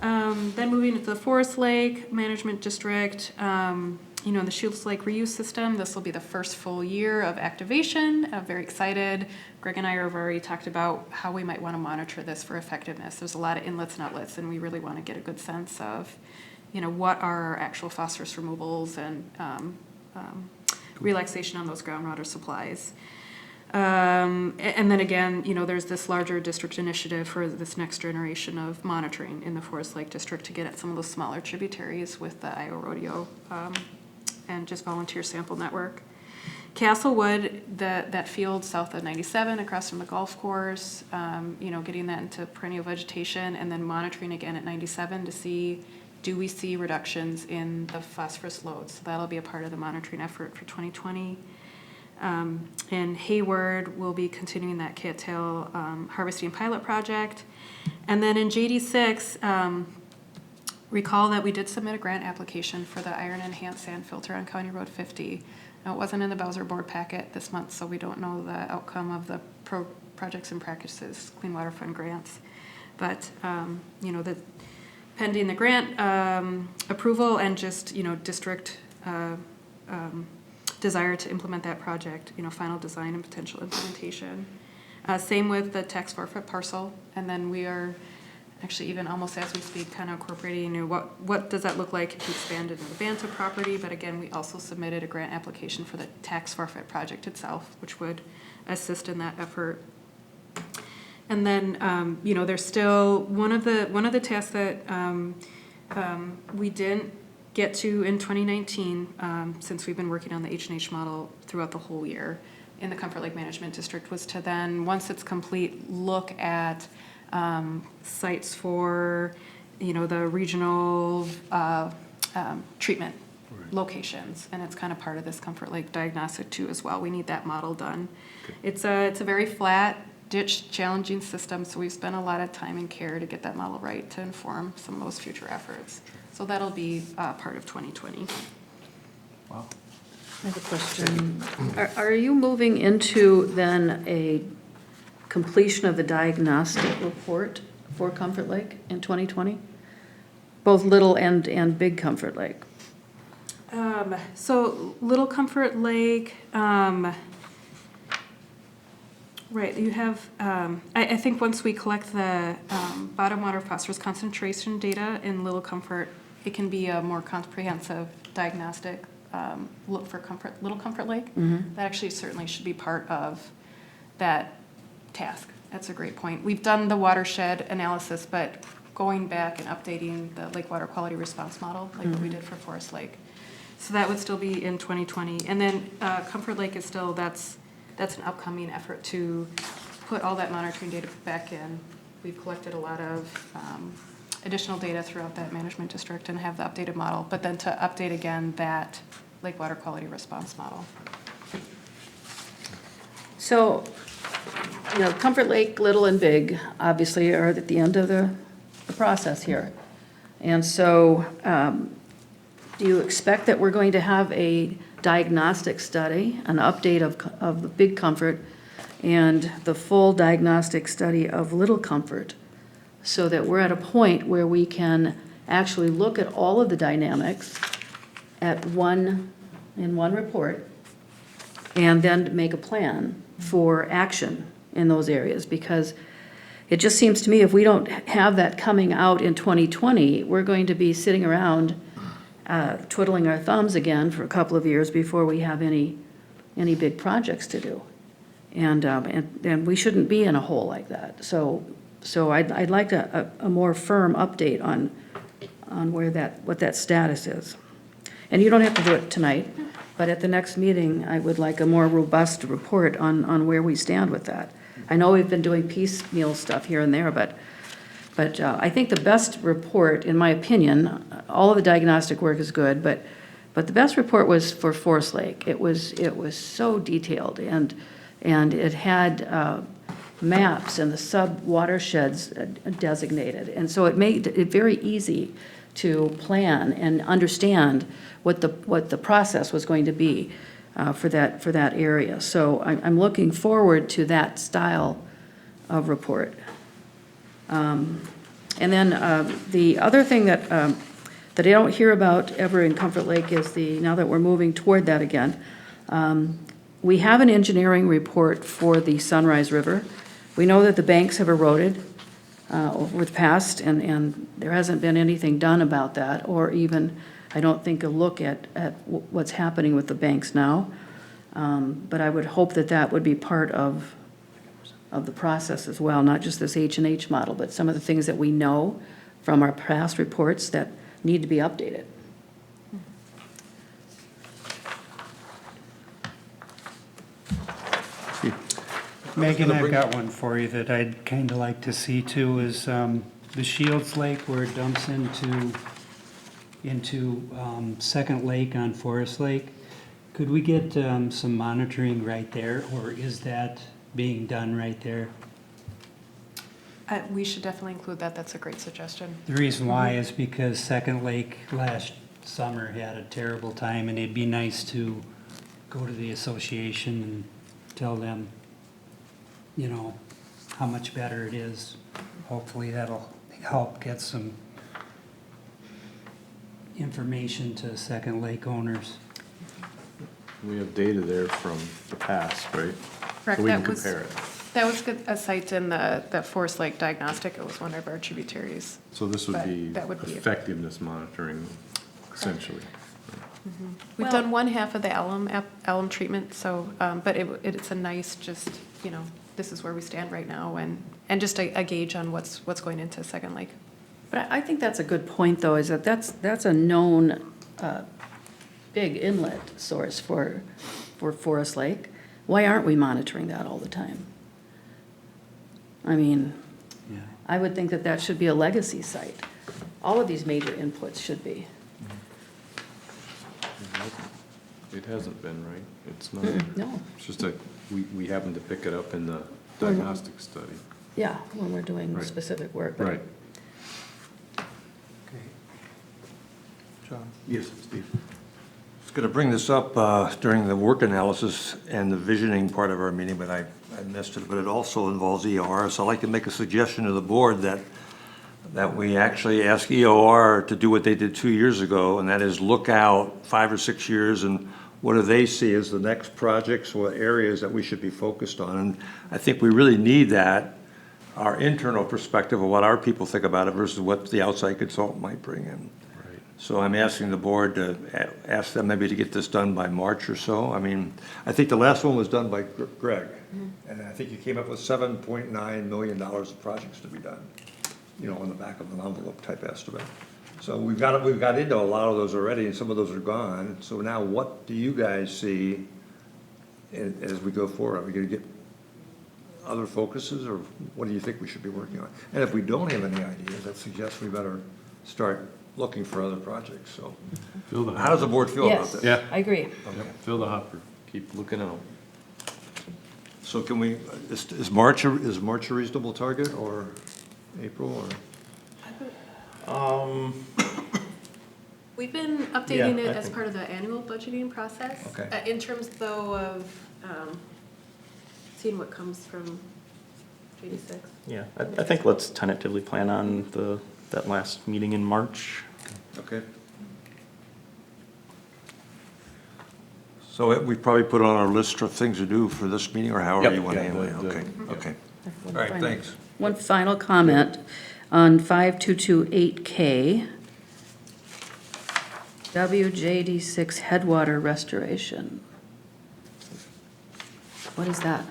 Then moving to the Forest Lake Management District, the Shields Lake reuse system, this will be the first full year of activation. I'm very excited. Greg and I have already talked about how we might want to monitor this for effectiveness. There's a lot of inlets and outlets, and we really want to get a good sense of what are our actual phosphorus removals and relaxation on those groundwater supplies. And then again, there's this larger district initiative for this next generation of monitoring in the Forest Lake District to get at some of those smaller tributaries with the Iowa Rodeo and just volunteer sample network. Castlewood, that field south of 97 across from the golf course, getting that into perennial vegetation, and then monitoring again at 97 to see, do we see reductions in the phosphorus loads? So that'll be a part of the monitoring effort for 2020. In Hayward, we'll be continuing that Cattail harvesting pilot project. And then in JD6, recall that we did submit a grant application for the iron enhanced sand filter on County Road 50. Now, it wasn't in the Bowser board packet this month, so we don't know the outcome of the projects and practices, Clean Water Fund grants. But, the pending the grant approval and just, district desire to implement that project, final design and potential implementation. Same with the tax forfeit parcel. And then we are actually even almost as we speak kind of incorporating what does that look like if you expand into the Banta property. But again, we also submitted a grant application for the tax forfeit project itself, which would assist in that effort. And then, there's still one of the tasks that we didn't get to in 2019, since we've been working on the H&H model throughout the whole year in the Comfort Lake Management District, was to then, once it's complete, look at sites for, the regional treatment locations, and it's kind of part of this Comfort Lake diagnostic too as well. We need that model done. Okay. It's a very flat, ditch, challenging system, so we've spent a lot of time and care to get that model right to inform some of those future efforts. So that'll be part of 2020. Wow. I have a question. Are you moving into then a completion of the diagnostic report for Comfort Lake in 2020? Both Little and Big Comfort Lake? So Little Comfort Lake, right, you have, I think once we collect the bottom water phosphorus concentration data in Little Comfort, it can be a more comprehensive diagnostic look for Little Comfort Lake. Mm-hmm. That actually certainly should be part of that task. That's a great point. We've done the watershed analysis, but going back and updating the lake water quality response model, like what we did for Forest Lake. So that would still be in 2020. And then Comfort Lake is still, that's an upcoming effort to put all that monitoring data back in. We've collected a lot of additional data throughout that management district and have the updated model, but then to update again that lake water quality response model. So, Comfort Lake, Little and Big, obviously are at the end of the process here. And so, do you expect that we're going to have a diagnostic study, an update of the Big Comfort, and the full diagnostic study of Little Comfort, so that we're at a point where we can actually look at all of the dynamics in one report and then make a plan for action in those areas, because it just seems to me if we don't have that coming out in 2020, we're going to be sitting around twiddling our thumbs again for a couple of years before we have any big projects to do. And we shouldn't be in a hole like that. So I'd like a more firm update on what that status is. And you don't have to do it tonight, but at the next meeting, I would like a more robust report on where we stand with that. I know we've been doing piecemeal stuff here and there, but I think the best report, in my opinion, all of the diagnostic work is good, but the best report was for Forest Lake. It was so detailed, and it had maps and the sub-watersheds designated. And so it made it very easy to plan and understand what the process was going to be for that area. So I'm looking forward to that style of report. And then the other thing that I don't hear about ever in Comfort Lake is now that we're moving toward that again, we have an engineering report for the Sunrise River. We know that the banks have eroded over the past, and there hasn't been anything done about that, or even, I don't think, a look at what's happening with the banks now. But I would hope that would be part of the process as well, not just this H&H model, but some of the things that we know from our past reports that need to be updated. Megan, I've got one for you that I'd kind of like to see too, is the Shields Lake where it dumps into Second Lake on Forest Lake. Could we get some monitoring right there, or is that being done right there? We should definitely include that. That's a great suggestion. The reason why is because Second Lake last summer had a terrible time, and it'd be nice to go to the association and tell them, you know, how much better it is. Hopefully that'll help get some information to Second Lake owners. We have data there from the past, right? Correct. So we can compare it. That was a site in the Forest Lake Diagnostic. It was one of our tributaries. So this would But be that would be- effectiveness monitoring, essentially. We've done one half of the alum treatment, so, but it's a nice, just, you know, this is where we stand right now, and just a gauge on what's going into Second Lake. But I think that's a good point, though, is that's a known big inlet source for Forest Lake. Why aren't we monitoring that all the time? I mean, Yeah. I would think that should be a legacy site. All of these major inputs should be. It hasn't been, right? It's not. No. It's just like, we happen to pick it up in the diagnostic study. Yeah, when we're doing Right. specific work. but- Right. John? Yes, Steve. I was going to bring this up during the work analysis and the visioning part of our meeting, but I missed it. But it also involves EOR, so I'd like to make a suggestion to the board that we actually ask EOR to do what they did 2 years ago, and that is look out 5 or 6 years and what do they see as the next projects or areas that we should be focused on. And I think we really need that, our internal perspective of what our people think about it versus what the outside consultant might bring in. So I'm asking the board to ask them maybe to get this done by March or so. I mean, I think the last one was done by Greg, and I think you came up with $7.9 million of projects to be done, you know, on the back of an envelope type estimate. So we've got into a lot of those already, and some of those are gone. So now what do you guys see as we go forward? Are we going to get other focuses, or what do you think we should be working on? And if we don't have any ideas, that suggests we better start looking for other projects, so. How does the board feel about Yes, this? Yeah. I agree. Okay. Fill the hopper, keep looking out. So can we, is March a reasonable target, or April, or? We've been updating Yeah, it I as think- part of the annual budgeting process. Okay. In terms, though, of seeing what comes from JD6. Yeah, I think let's tentatively plan on that last meeting in March. Okay. So we probably put on our list of things to do for this meeting, or however Yep, you want to yeah, handle it. the- Okay, okay. All One right, final- thanks. One final comment on 5228K, WJD6 headwater restoration. What is that?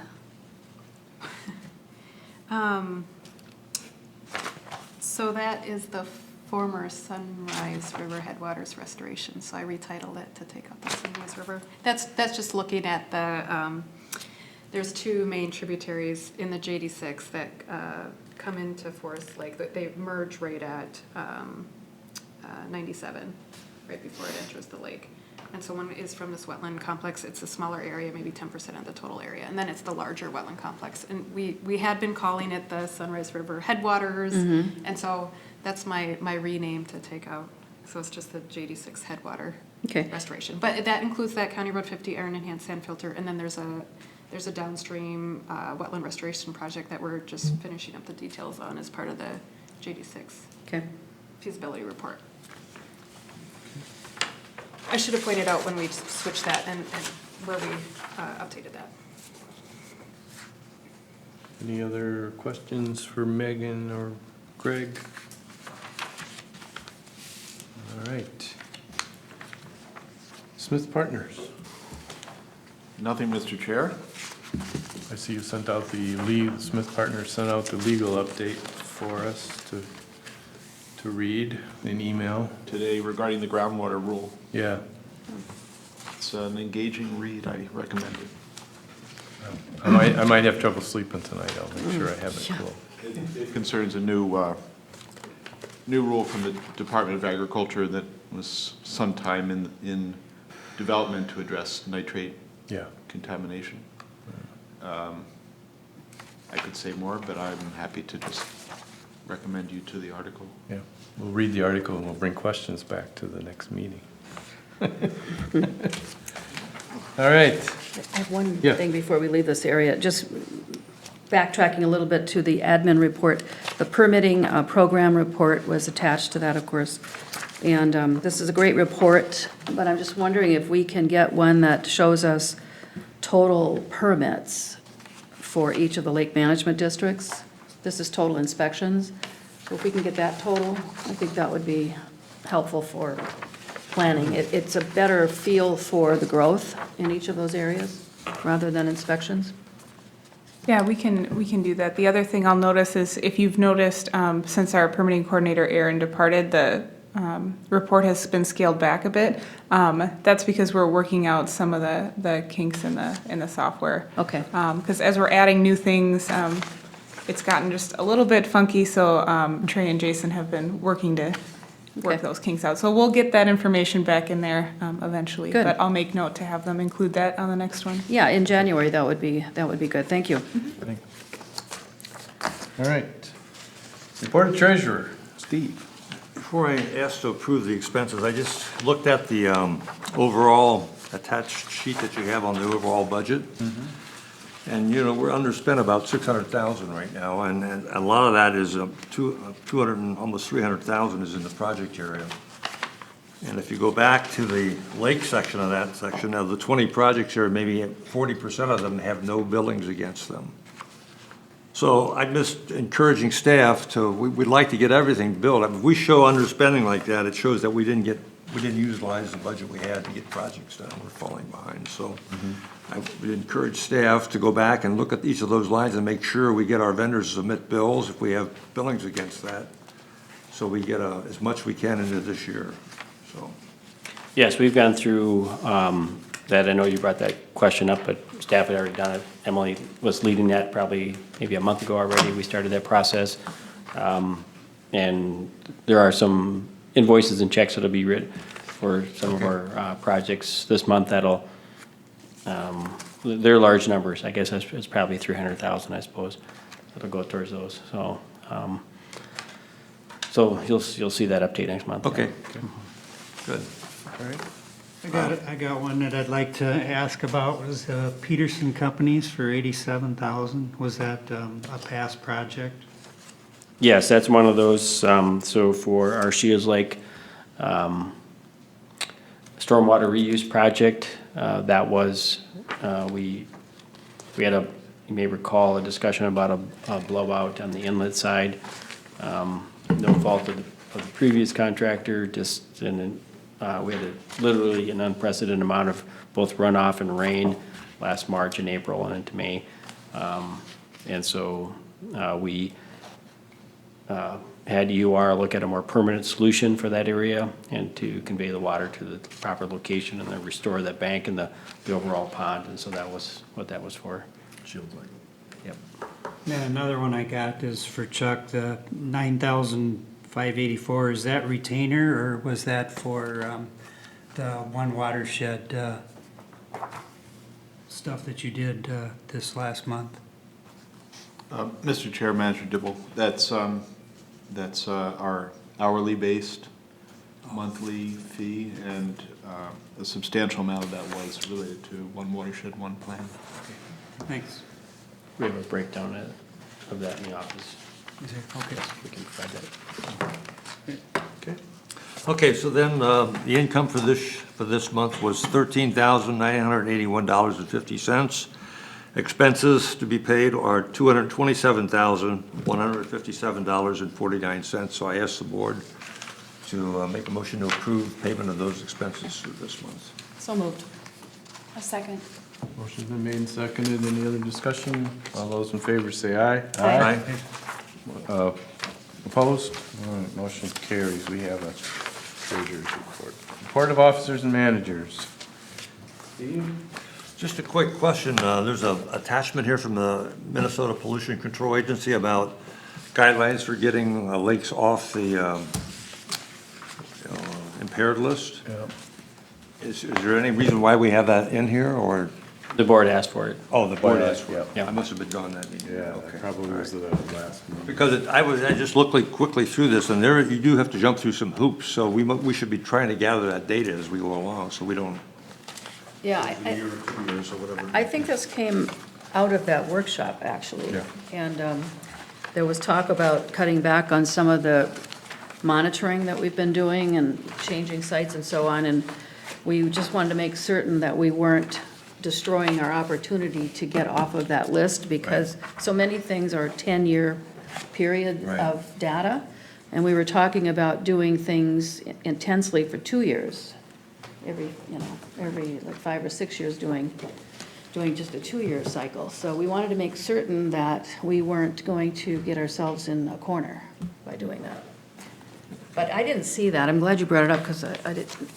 So that is the former Sunrise River Headwaters Restoration, so I retitled it to take out the Sunrise River. That's just looking at the, there's two main tributaries in the JD6 that come into Forest Lake, that they merge right at 97, right before it enters the lake. And so one is from this wetland complex. It's a smaller area, maybe 10% of the total area. And then it's the larger wetland complex. And we had been calling it the Sunrise River Headwaters. And so that's my rename to take out. So it's just the JD6 Headwater Okay. restoration. But that includes that County Road 50 iron enhanced sand filter. And then there's a downstream wetland restoration project that we're just finishing up the details on as part of the JD6 Okay. feasibility report. I should have pointed out when we switched that and where we updated that. Any other questions for Megan or Greg? All right. Smith Partners. Nothing, Mr. Chair. I see you sent out Smith Partners sent out the legal update for us to read in email. Today regarding the groundwater rule. Yeah. It's an engaging read. I recommend it. I might have trouble sleeping tonight. I'll make sure I have it cool. It concerns a new rule from the Department of Agriculture that was sometime in development to address nitrate contamination. I could say more, but I'm happy to just recommend you to the article. Yeah, we'll read the article and we'll bring questions back to the next meeting. All right. I have one Yeah. thing before we leave this area, just backtracking a little bit to the admin report. The permitting program report was attached to that, of course. And this is a great report, but I'm just wondering if we can get one that shows us total permits for each of the lake management districts. This is total inspections. So if we can get that total, I think that would be helpful for planning. It's a better feel for the growth in each of those areas, rather than inspections. Yeah, we can do that. The other thing I'll notice is, if you've noticed, since our permitting coordinator Aaron departed, the report has been scaled back a bit. That's because we're working out some of the kinks in the software. Okay. Because as we're adding new things, it's gotten just a little bit funky, so Trey and Jason have been working to work those kinks out. So we'll get that information back in there eventually. Good. But I'll make note to have them include that on the next one. Yeah, in January, that would be good. Thank you. All right. Report of Treasurer, Steve. Before I ask to approve the expenses, I just looked at the overall attached sheet that you have on the overall budget. And, you know, we're underspent about 600,000 right now, and a lot of that is 200 and almost 300,000 is in the project area. And if you go back to the lake section of that section, of the 20 projects here, maybe 40% of them have no buildings against them. So I'm just encouraging staff to, we'd like to get everything built. I mean, if we show underspending like that, it shows that we didn't utilize the budget we had to get projects done. We're falling behind. So I would encourage staff to go back and look at each of those lines and make sure we get our vendors to submit bills if we have billings against that, so we get as much we can into this year, so. Yes, we've gone through that. I know you brought that question up, but staff had already done it. Emily was leading that probably maybe a month ago already. We started that process. And there are some invoices and checks that'll be written for some of our projects this month that'll, they're large numbers. I guess it's probably 300,000, I suppose, that'll go towards those. So, so you'll see that update next month. Okay, good. All right. I got one that I'd like to ask about, was Peterson Companies for 87,000. Was that a past project? Yes, that's one of those. So for our Shields Lake stormwater stormwater reuse project. That was, we had a, you may recall, a discussion about a blowout on the inlet side. No fault of the previous contractor, just we had literally an unprecedented amount of both runoff and rain last March and April and into May. And so we had UR look at a more permanent solution for that area and to convey the water to the proper location and then restore that bank and the overall pond. And so that was what that was for. Shield line. Yep. Then another one I got is for Chuck, the 9,584. Is that retainer or was that for the one watershed stuff that you did this last month? Mr. Chair, Manager Dibble, that's our hourly based monthly fee, and a substantial amount of that was related to one watershed, one plan. Thanks. We have a breakdown of that in the office. Is there? Okay. We can provide that. Okay. Okay, so then the income for this month was $13,981.50. Expenses to be paid are $227,157.49. So I ask the board to make a motion to approve payment of those expenses for this month. So moved. A second. Motion's been made and seconded. Any other discussion? All those in favor say aye. Aye. Opposed? All right, motion carries. We have a treasurer's report. Report of officers and managers. Steve? Just a quick question. There's an attachment here from the Minnesota Pollution Control Agency about guidelines for getting lakes off the impaired list. Yeah. Is there any reason why we have that in here, or? The board asked for it. Oh, the board asked for it. Yeah. I must have been gone that meeting. Yeah, Okay. that probably was the last one. Because I just looked quickly through this, and there, you do have to jump through some hoops, so we should be trying to gather that data as we go along, so we don't, Yeah, a year or 2 years or whatever. I think this came out of that workshop, actually. Yeah. And there was talk about cutting back on some of the monitoring that we've been doing and changing sites and so on. And we just wanted to make certain that we weren't destroying our opportunity to get off of that list, because so many things are 10-year period Right. of data. And we were talking about doing things intensely for 2 years. Every like 5 or 6 years doing just a 2-year cycle. So we wanted to make certain that we weren't going to get ourselves in a corner by doing that. But I didn't see that. I'm glad you brought it up, because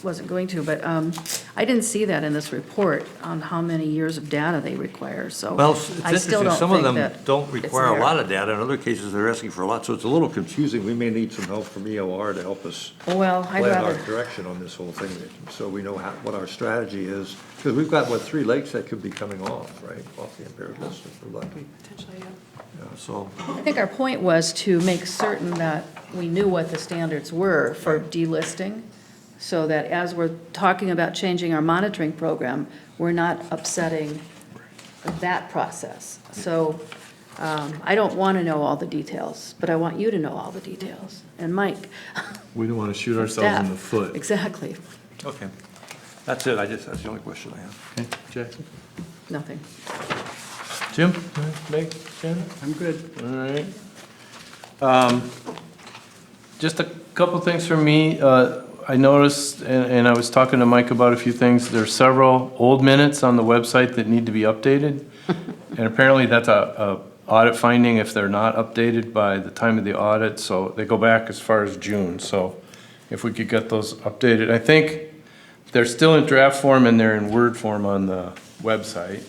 wasn't going to, but I didn't see that in this report on how many years of data they require, so Well, it's I still interesting, don't some of think them that don't it's require a there. lot of data, in other cases, they're asking for a lot, so it's a little confusing. We may need some help from EOR to help us Well, I'd plan our rather, direction on this whole thing, so we know what our strategy is. Because we've got, 3 lakes that could be coming off, right, off the impaired list if we're lucky. Potentially, yeah. Yeah, so, I think our point was to make certain that we knew what the standards were for delisting, so that as we're talking about changing our monitoring program, we're not upsetting that process. So I don't want to know all the details, but I want you to know all the details. And Mike. We don't want to shoot ourselves in the foot. Exactly. okay. That's it, that's the only question I have. Okay, Jackson? Nothing. Jim? Meg? Jen? I'm good. All right. Just a couple things from me. I noticed, and I was talking to Mike about a few things, there's several old minutes on the website that need to be updated. And apparently that's a audit finding if they're not updated by the time of the audit, so they go back as far as June. So if we could get those updated. I think they're still in draft form and they're in Word form on the website.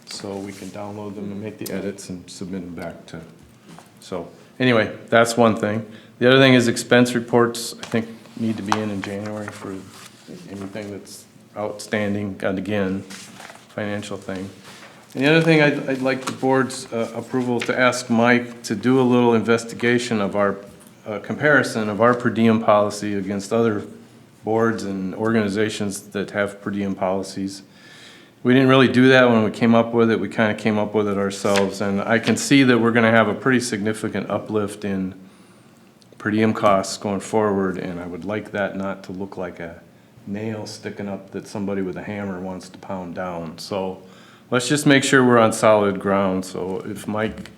So we can download them and make the edits and submit them back to, so anyway, that's one thing. The other thing is expense reports, I think, need to be in January for anything that's outstanding, and again, financial thing. And the other thing, I'd like the board's approval to ask Mike to do a little investigation of our comparison of our per diem policy against other boards and organizations that have per diem policies. We didn't really do that when we came up with it. We kind of came up with it ourselves. And I can see that we're going to have a pretty significant uplift in per diem costs going forward. And I would like that not to look like a nail sticking up that somebody with a hammer wants to pound down. So let's just make sure we're on solid ground. So if Mike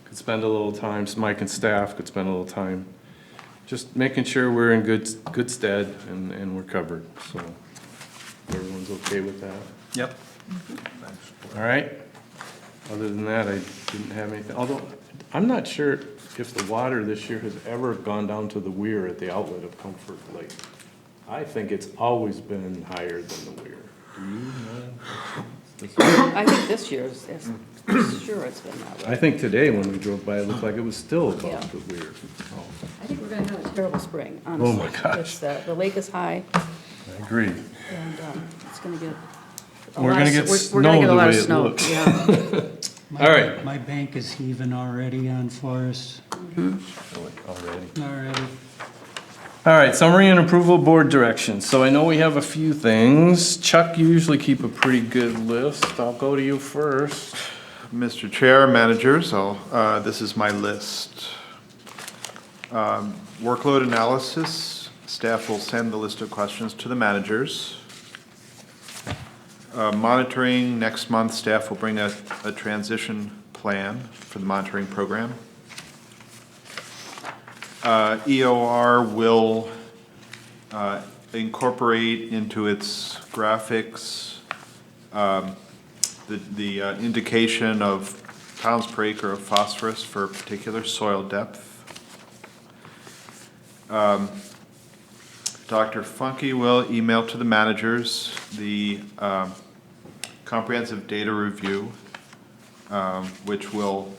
could spend a little time, Mike and staff could spend a little time, just making sure we're in good stead and we're covered. So everyone's okay with that? Yep. All right. Other than that, I didn't have anything. Although, I'm not sure if the water this year has ever gone down to the weir at the outlet of Comfort Lake. I think it's always been higher than the weir. Do you know? I think this year's, sure it's been that way. I think today when we drove by, it looked like it was still Yeah. above the weir. I think we're gonna have a terrible spring, honestly. Oh, my gosh. It's, the lake is high, I agree. and it's gonna get. We're gonna get We're snow gonna get a the lot way of it snow, looks. yeah. All right. My bank is heaving already on Forest, Already. already. All right, summary and approval of board directions. So I know we have a few things. Chuck, you usually keep a pretty good list. I'll go to you first. Mr. Chair, managers, this is my list. Workload analysis, staff will send the list of questions to the managers. Monitoring, next month, staff will bring a transition plan for the monitoring program. EOR will incorporate into its graphics the indication of pounds per acre of phosphorus for a particular soil depth. Dr. Funky will email to the managers the comprehensive data review, which will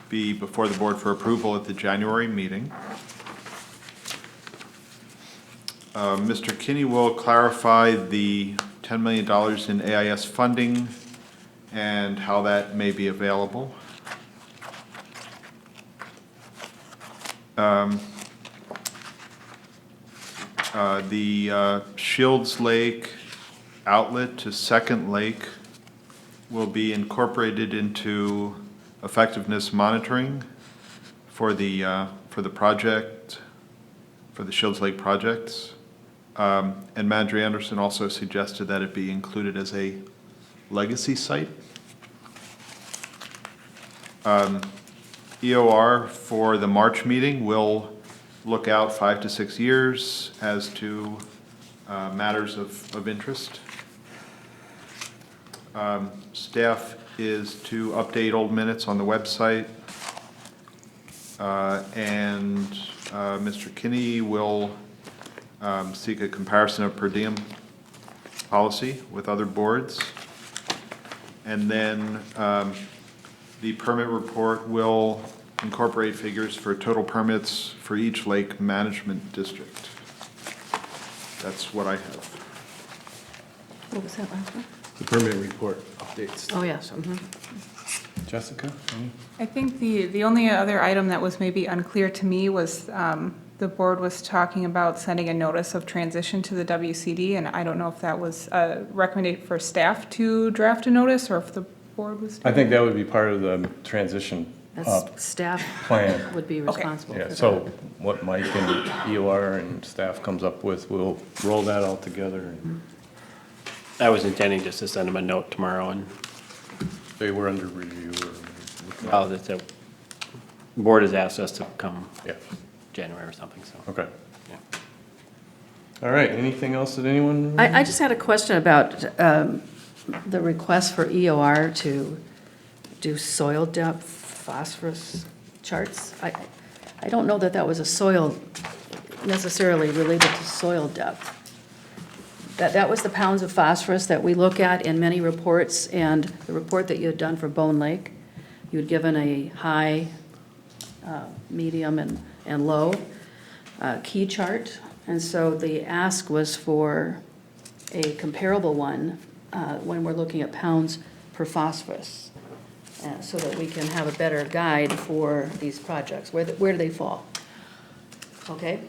be before the board for approval at the January meeting. Mr. Kinney will clarify the $10 million in AIS funding and how that may be available. The Shields Lake outlet to Second Lake will be incorporated into effectiveness monitoring for the project, for the Shields Lake projects. And Manager Anderson also suggested that it be included as a legacy site. EOR for the March meeting will look out 5 to 6 years as to matters of interest. Staff is to update old minutes on the website. And Mr. Kinney will seek a comparison of per diem policy with other boards. And then the permit report will incorporate figures for total permits for each lake management district. That's what I have. What was that last one? The permit report updates. Oh, yes. Jessica? Any? I think the only other item that was maybe unclear to me was the board was talking about sending a notice of transition to the WCD, and I don't know if that was recommended for staff to draft a notice or if the board was. I think that would be part of the transition That's staff plan. would be responsible for Yeah, that. so what Mike and EOR and staff comes up with, we'll roll that all together and I was intending just to send them a note tomorrow and, they were under review or. oh, that the board has asked us to come Yeah, January or something, so. okay. Yeah. All right, anything else that anyone? I just had a question about the request for EOR to do soil depth phosphorus charts. I don't know that that was a soil, necessarily related to soil depth. That was the pounds of phosphorus that we look at in many reports, and the report that you had done for Bone Lake, you had given a high, medium, and low key chart. And so the ask was for a comparable one when we're looking at pounds per phosphorus, so that we can have a better guide for these projects. Where do they fall? Okay?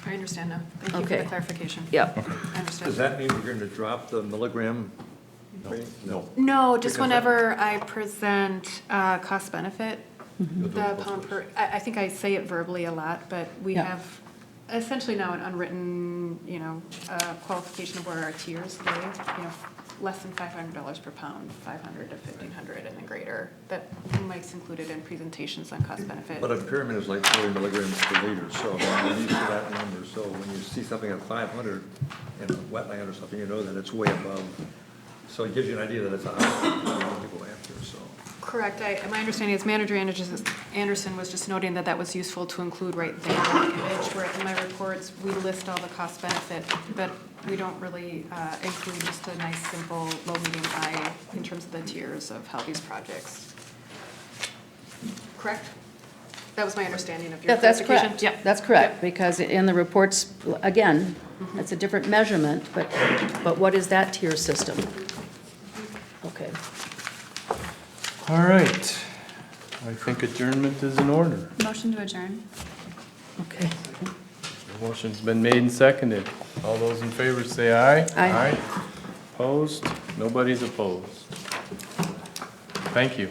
I understand now. Thank you for Okay. the clarification. Yep. I understand. Does that mean we're going to drop the milligram rate? No. No, just Because whenever I present cost benefit, the pound per, I think I say it verbally a lot, but we Yeah. have essentially now an unwritten, qualification of where our tiers lay, less than $500 per pound, 500 to 1,500 and then greater. That Mike's included in presentations on cost benefit. But a pyramid is like 40 milligrams per liter, so you're used to that number. So when you see something at 500 in a wetland or something, you know that it's way above. So it gives you an idea that it's a high to go after, so. Correct. My understanding is Manager Anderson was just noting that that was useful to include right there in the image, where in my reports, we list all the cost benefit, but we don't really include just a nice, simple, low, medium, high in terms of the tiers of how these projects. Correct? That was my understanding of your That's clarification. correct. Yep. That's correct, Yep. because in the reports, again, it's a different measurement, but what is that tier system? Okay. All right. I think adjournment is in order. Motion to adjourn. Okay. The motion's been made and seconded. All those in favor say aye. Aye. Opposed? Nobody's opposed. Thank you.